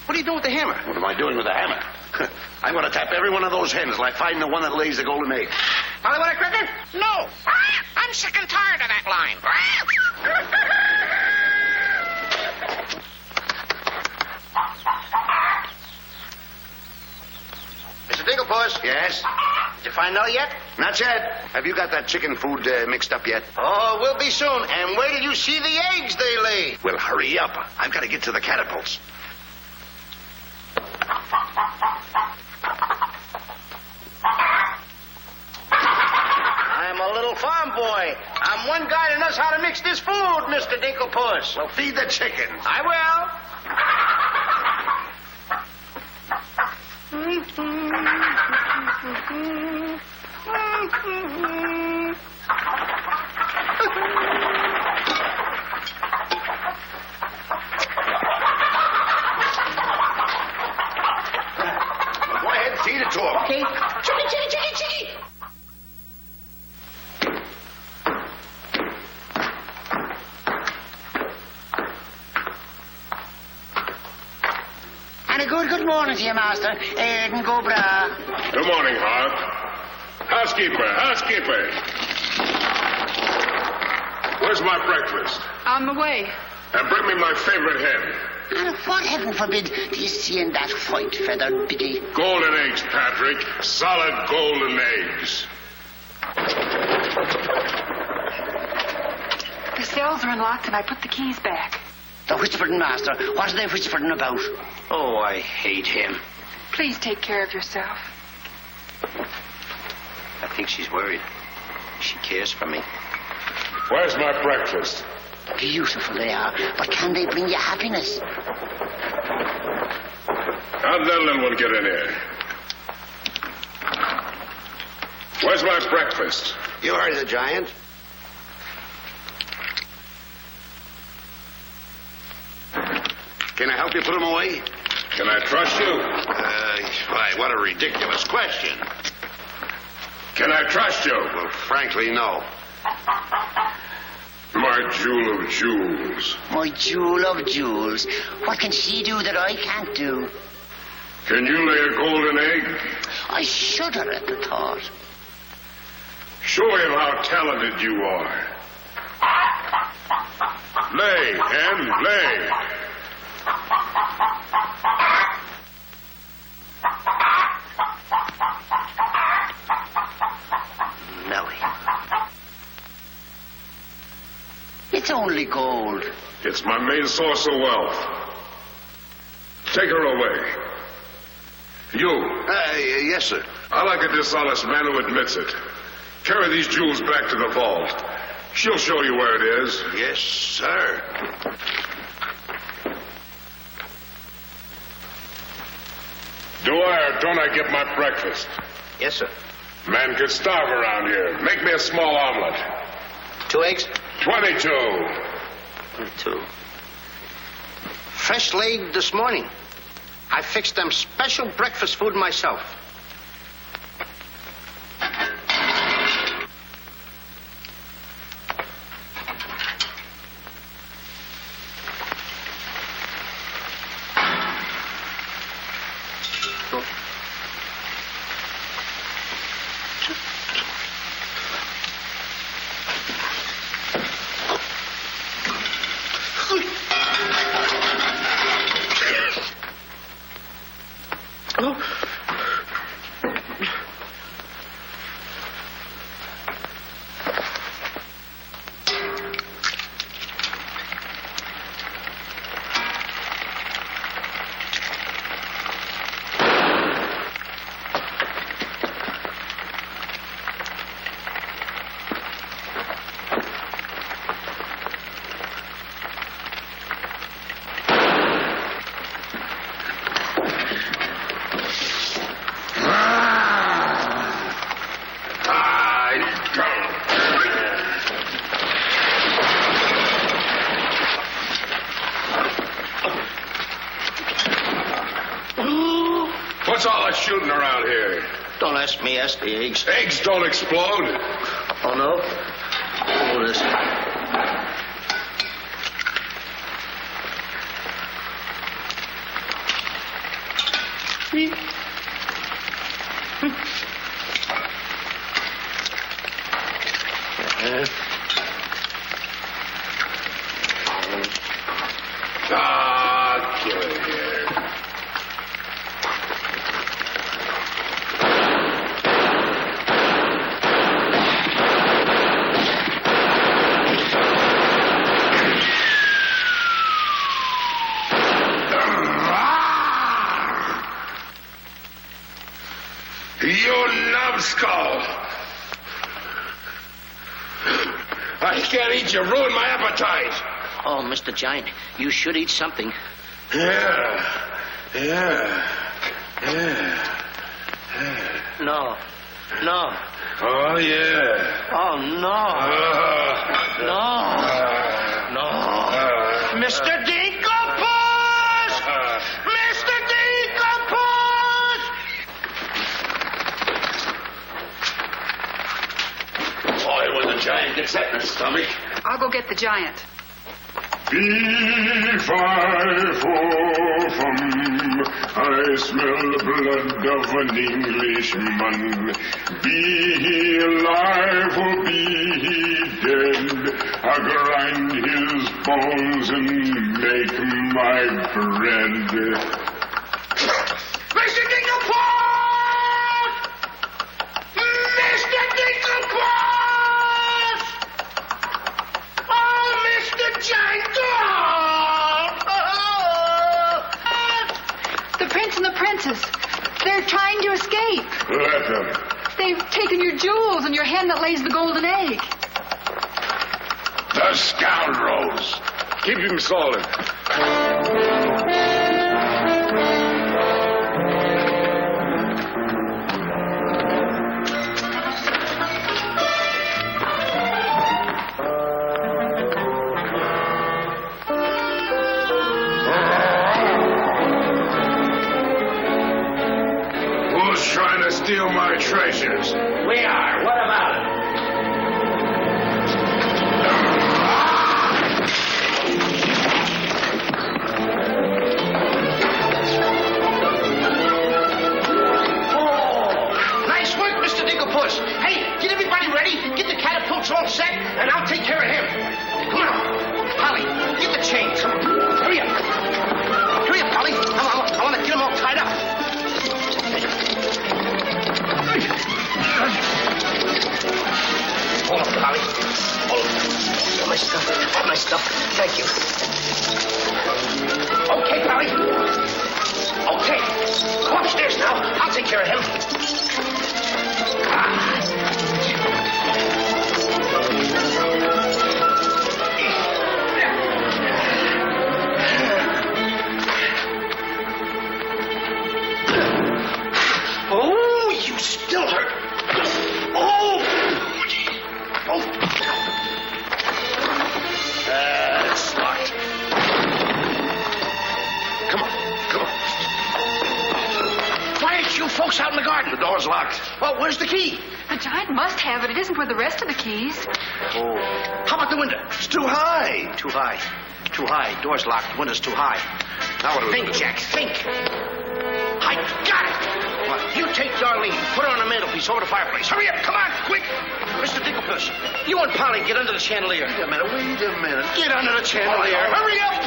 What are you doing with the hammer? What am I doing with the hammer? I'm going to tap every one of those hens till I find the one that lays the golden egg. Hollywood equipment? No. I'm sick and tired of that line. Mr. Dinklepuss? Yes? Did you find out yet? Not yet. Have you got that chicken food mixed up yet? Oh, we'll be soon. And where did you see the eggs they lay? Well, hurry up. I've got to get to the catapults. I'm a little farm boy. I'm one guy that knows how to mix this food, Mr. Dinklepuss. Well, feed the chickens. I will. Go ahead, feed it to them. Okay. Chicky. And a good morning to you, Master. Eden go bra. Good morning, Hart. Housekeeper. Where's my breakfast? On the way. And bring me my favorite hen. And what, heaven forbid, do you see in that white-feathered biggie? Golden eggs, Patrick. Solid golden eggs. The cells are unlocked and I put the keys back. The whispering, Master. What are they whispering about? Oh, I hate him. Please take care of yourself. I think she's worried. She cares for me. Where's my breakfast? Beautiful they are, but can they bring you happiness? How'd that little one get in here? Where's my breakfast? You heard the giant. Can I help you put him away? Can I trust you? Why, what a ridiculous question. Can I trust you? Well, frankly, no. My jewel of jewels. My jewel of jewels. What can she do that I can't do? Can you lay a golden egg? I shudder at the thought. Show him how talented you are. Lay, hen, lay. Nellie. It's only gold. It's my main source of wealth. Take her away. You. Yes, sir. I like a dishonest man who admits it. Carry these jewels back to the vault. She'll show you where it is. Yes, sir. Do I or don't I get my breakfast? Yes, sir. Man could starve around here. Make me a small omelet. 2 eggs? 22. 22. Fresh laid this morning. I fixed them special breakfast food myself. What's all that shooting around here? Don't ask me, ask the eggs. Eggs don't explode. Oh, no? Oh, this. Kill it here. You numbskull! I can't eat you. Ruin my appetite. Oh, Mr. Giant, you should eat something. Yeah. No. Oh, yeah. Oh, no. No. Mr. Dinkelpuss! Mr. Dinkelpuss! Boy, when the giant gets that in his stomach. I'll go get the giant. Beef I fall from, I smell the blood of an Englishman. Be he alive or be he dead, I grind his bones and make my bread. Mr. Dinkelpuss! Mr. Dinkelpuss! Oh, Mr. Giant! The prince and the princess. They're trying to escape. Let them. They've taken your jewels and your hen that lays the golden egg. The scoundrels. Keep him solid. Trying to steal my treasures. We are. What about it? Oh, nice work, Mr. Dinkelpuss. Hey, get everybody ready. Get the catapults all set, and I'll take care of him. Come on. Polly, get the chain. Come on. Hurry up. Hurry up, Polly. I want to get them all tied up. Hold on, Polly. Hold on. My stuff. Thank you. Okay, Polly. Okay. Go upstairs now. I'll take care of him. Oh, you still hurt. Oh! It's locked. Come on. Why aren't you folks out in the garden? The door's locked. Well, where's the key? The giant must have it. It isn't where the rest of the keys. Oh. How about the window? It's too high. Too high. Door's locked. Window's too high. Now what do we Think, do? Jack, think. I got it. What? You take Darlene, put her on the mantelpiece over the fireplace. Hurry up, come on, quick. Mr. Dinkelpuss, you and Polly get under the chandelier. Wait a minute. Get under the chandelier. Hurry up.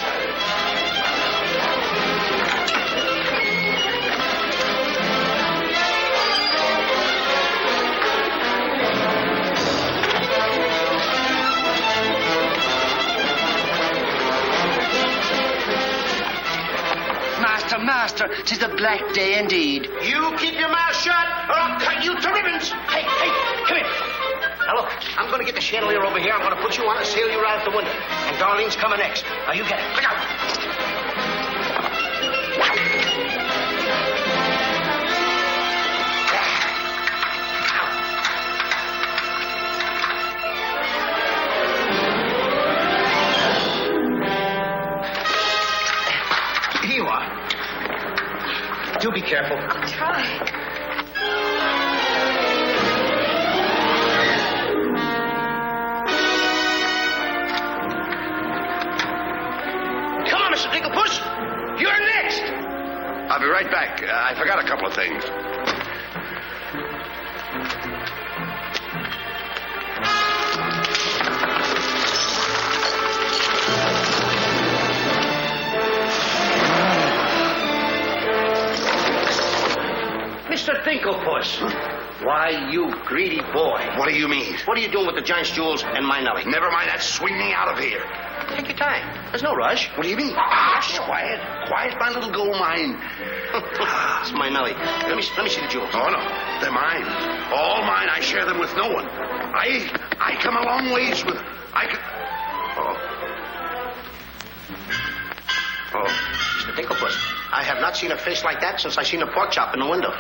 Master, 'tis a black day indeed. You keep your mouth shut, or I'll cut you to ribbons. Hey, come here. Now, look, I'm going to get the chandelier over here. I'm going to put you on and sail you right out the window. And Darlene's coming next. Now, you get it. Look out. Here you are. Do be careful. I'll try. Come on, Mr. Dinkelpuss. You're next. I'll be right back. I forgot a couple of things. Mr. Dinklepuss. Why, you greedy boy. What do you mean? What are you doing with the giant's jewels and my Nellie? Never mind that. Swing me out of here. Take your time. There's no rush. What do you mean? Quiet. Quiet, my little gold mine. It's my Nellie. Let me see the jewels. Oh, no. They're mine. All mine. I share them with no one. I come a long ways with... Oh, Mr. Dinklepuss, I have not seen a face like that since I seen a pork chop in the window.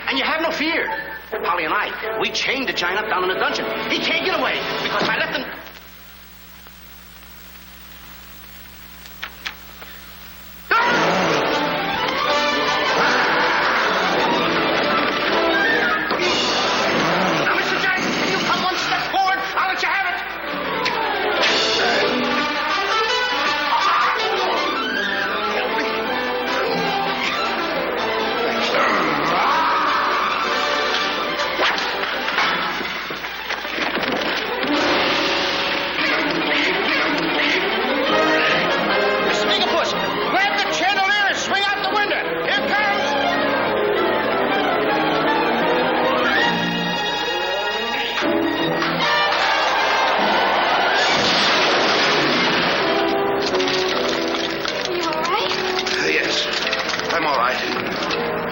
And you have no fear. Polly and I, we chained the giant up down in the dungeon. He can't get away because I left him... Now, Mr. Giant, if you come one step forward, I'll let you have it.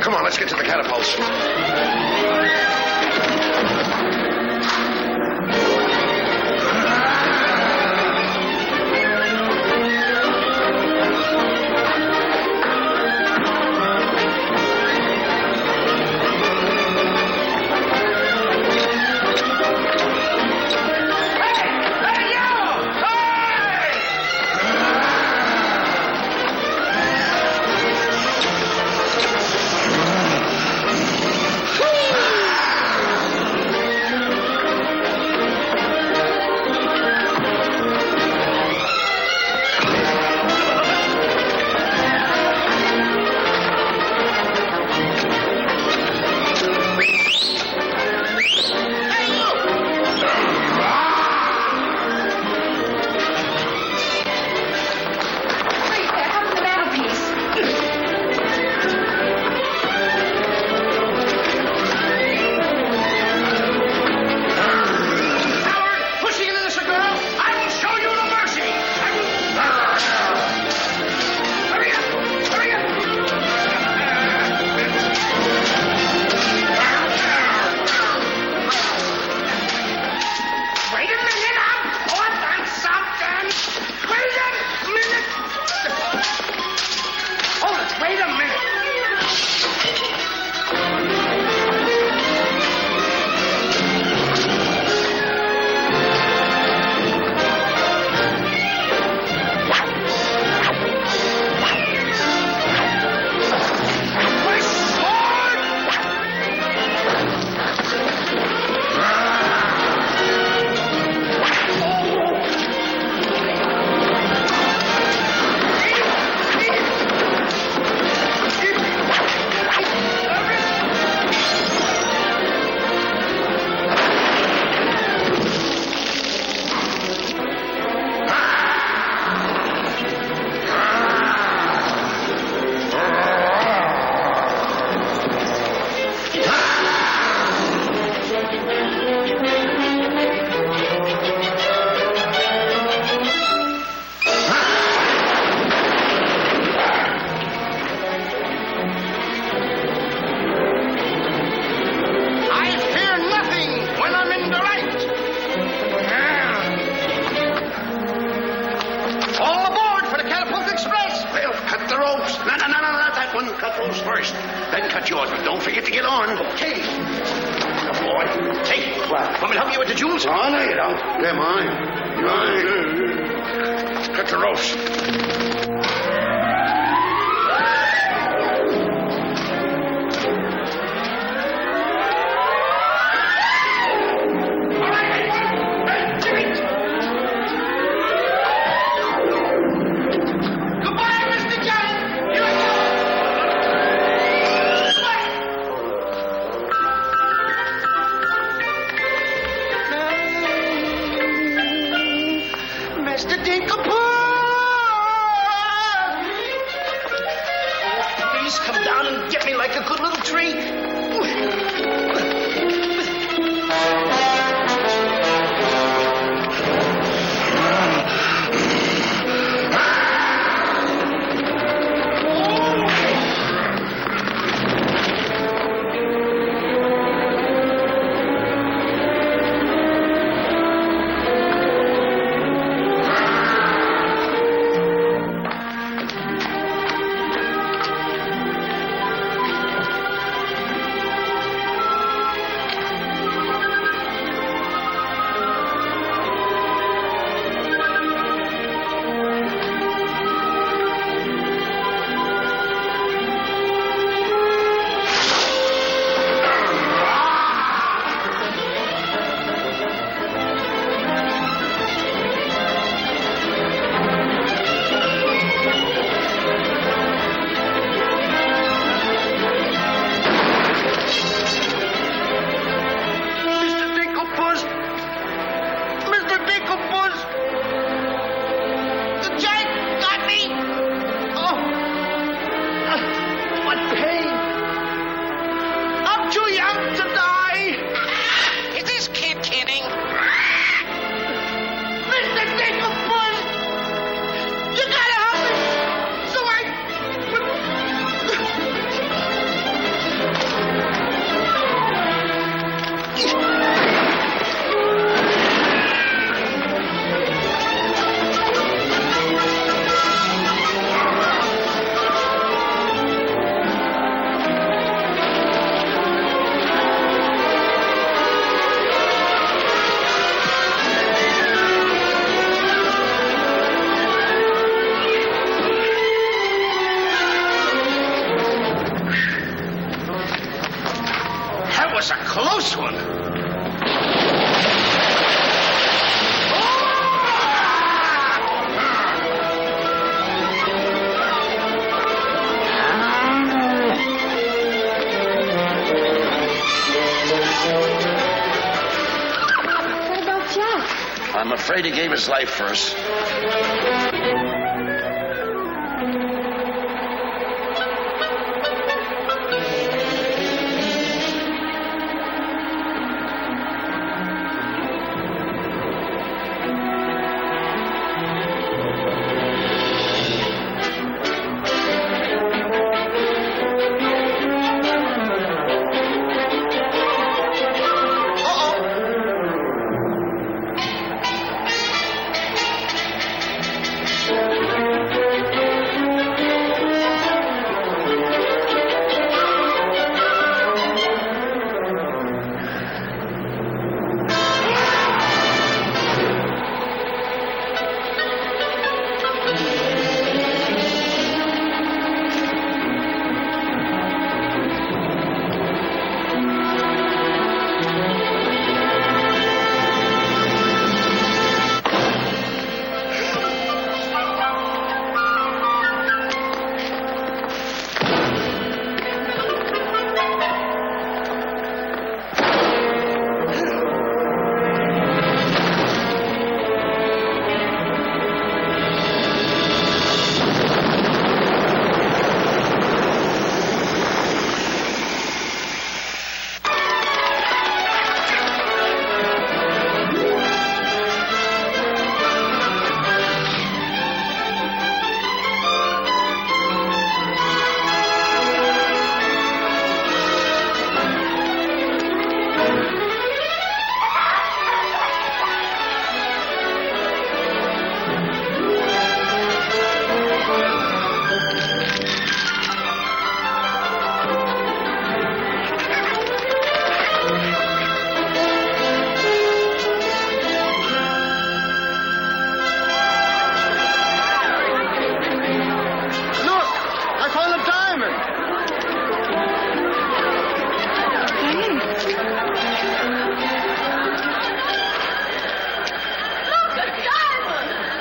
Come on, let's get to the catapults. first. Then cut yours, but don't forget to get on. Okay. Good boy. Hey, want me to help you with the jewels? Oh, no, you don't. They're mine. Mine. Cut the ropes. Get me like a good little tree. was a close one. What about Jack? I'm afraid he gave his life first.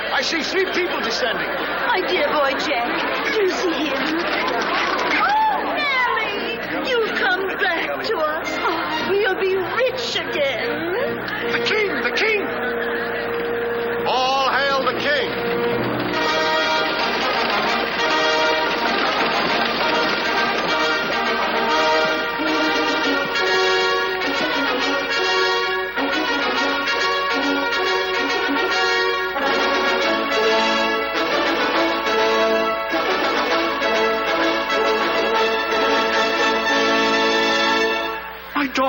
I see 3 people descending. My dear boy, Jack. Do you see him? Oh, Nellie! You've come back to us. Oh, we'll be rich again. The king! The king! All hail the king!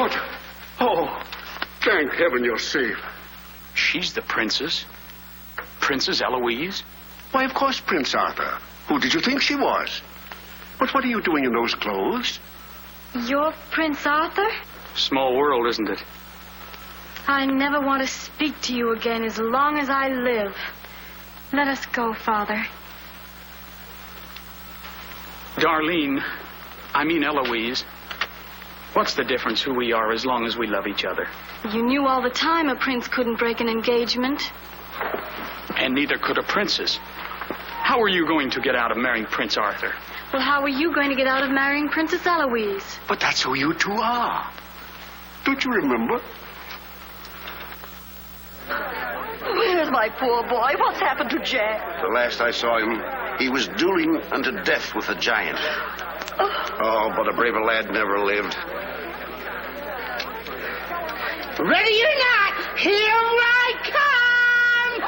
Martha! Oh, thank heaven you're safe. She's the princess. Princess Eloise? Why, of course, Prince Arthur. Who did you think she was? But what are you doing in those clothes? You're Prince Arthur? Small world, isn't it? I never want to speak to you again as long as I live. Let us go, Father. Darlene, I mean Eloise. What's the difference who we are as long as we love each other? You knew all the time a prince couldn't break an engagement. And neither could a princess. How are you going to get out of marrying Prince Arthur? Well, how are you going to get out of marrying Princess Eloise? But that's who you two are. Don't you remember? Where's my poor boy? What's happened to Jack? The last I saw him, he was dueling unto death with a giant. Oh, but a braver lad never lived. Ready or not, here I come!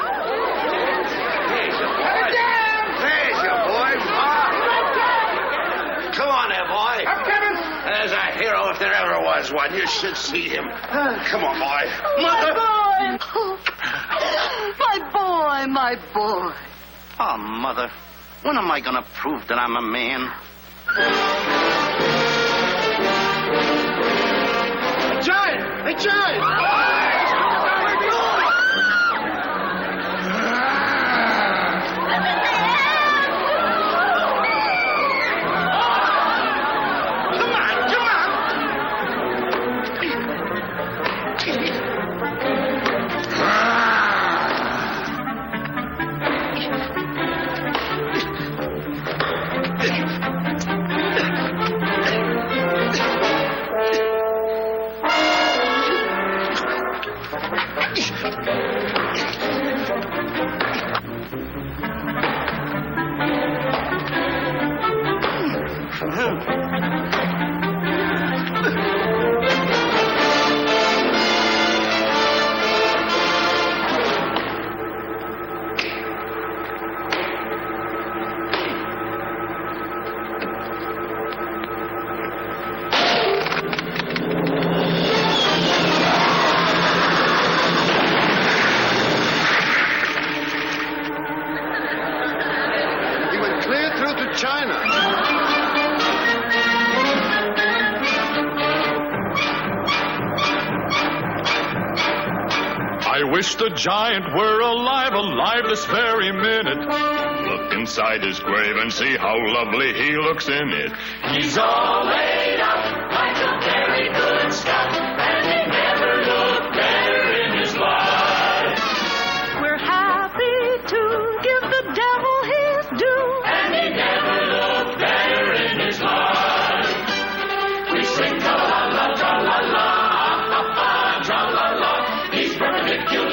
There's your boy. Come on there, boy. I'm coming. There's a hero if there ever was one. You should see him. Come on, boy. My boy! Oh, my boy. Oh, Mother, when am I going to prove that I'm a man? Giant! A giant! The giant were alive this very minute. Look inside his grave and see how lovely he looks in it. He's all laid out like a very good scout, and he never looked better in his life. We're happy to give the devil his due, and he never looked better in his life. We sing tra-la-la, tra-la-la, ha-ha, tra-la-la. He's perpendicular.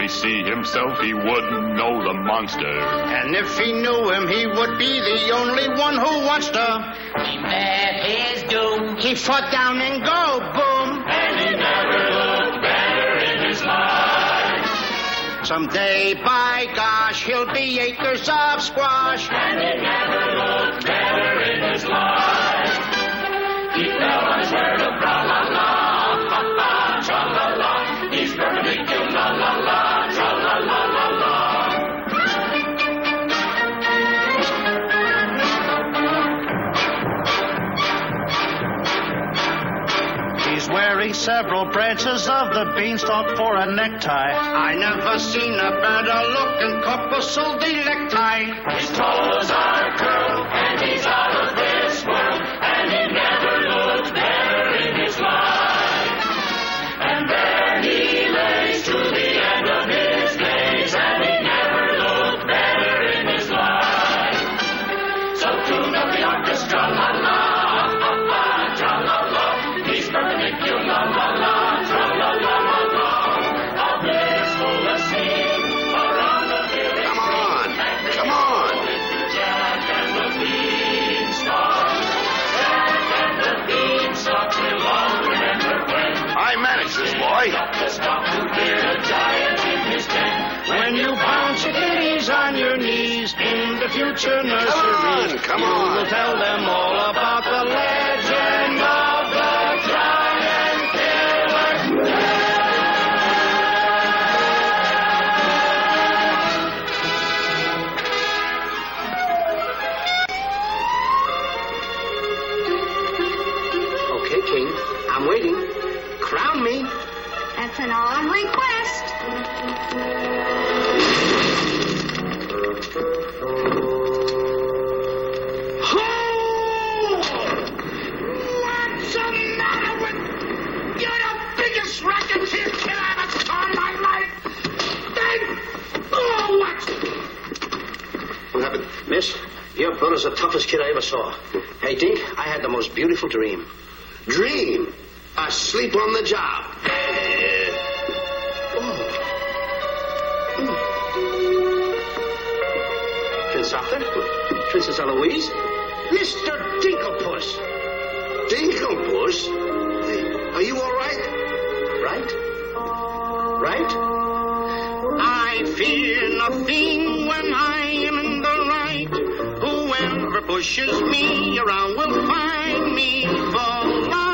See himself, he wouldn't know the monster. And if he knew him, he would be the only one who wants to. He met his doom. He fought down and go, boom. And he never looked better in his life. Someday, by gosh, he'll be acres of squash. And he never looked better in his life. He fell on his word of tra-la-la, ha-ha, tra-la-la. He's perpendicular, la-la-la. Wearing several branches of the beanstalk for a necktie. I never seen a better looking couple so necktie. His toes are curled and he's out of this world, and he never looked better in his life. And there he lays to the end of his days, and he never looked better in his life. So tune up the orchestra, la la, ha ha, tra la la. He's perpendicular, la la, tra la la la la. A blissful asleep around the village. Come on. Jack and the Who's this boy? When you bounce your kitties on your knees in the future nursery, come on. You will tell them all about the legend of the giant killer. Okay, King. I'm waiting. Crown me. That's an odd request. What's the matter with... You're the biggest racketeer kid I ever saw in my life. Oh, what? What happened? Miss, your brother's the toughest kid I ever saw. Hey, Dink, I had the most beautiful dream. Dream? Asleep on the job. Prince Arthur? Princess Eloise? Mr. Dinklepuss. Dinklepuss? Are you all right? Right? Right? I fear nothing when I am in the right. Whoever pushes me around will find me for life.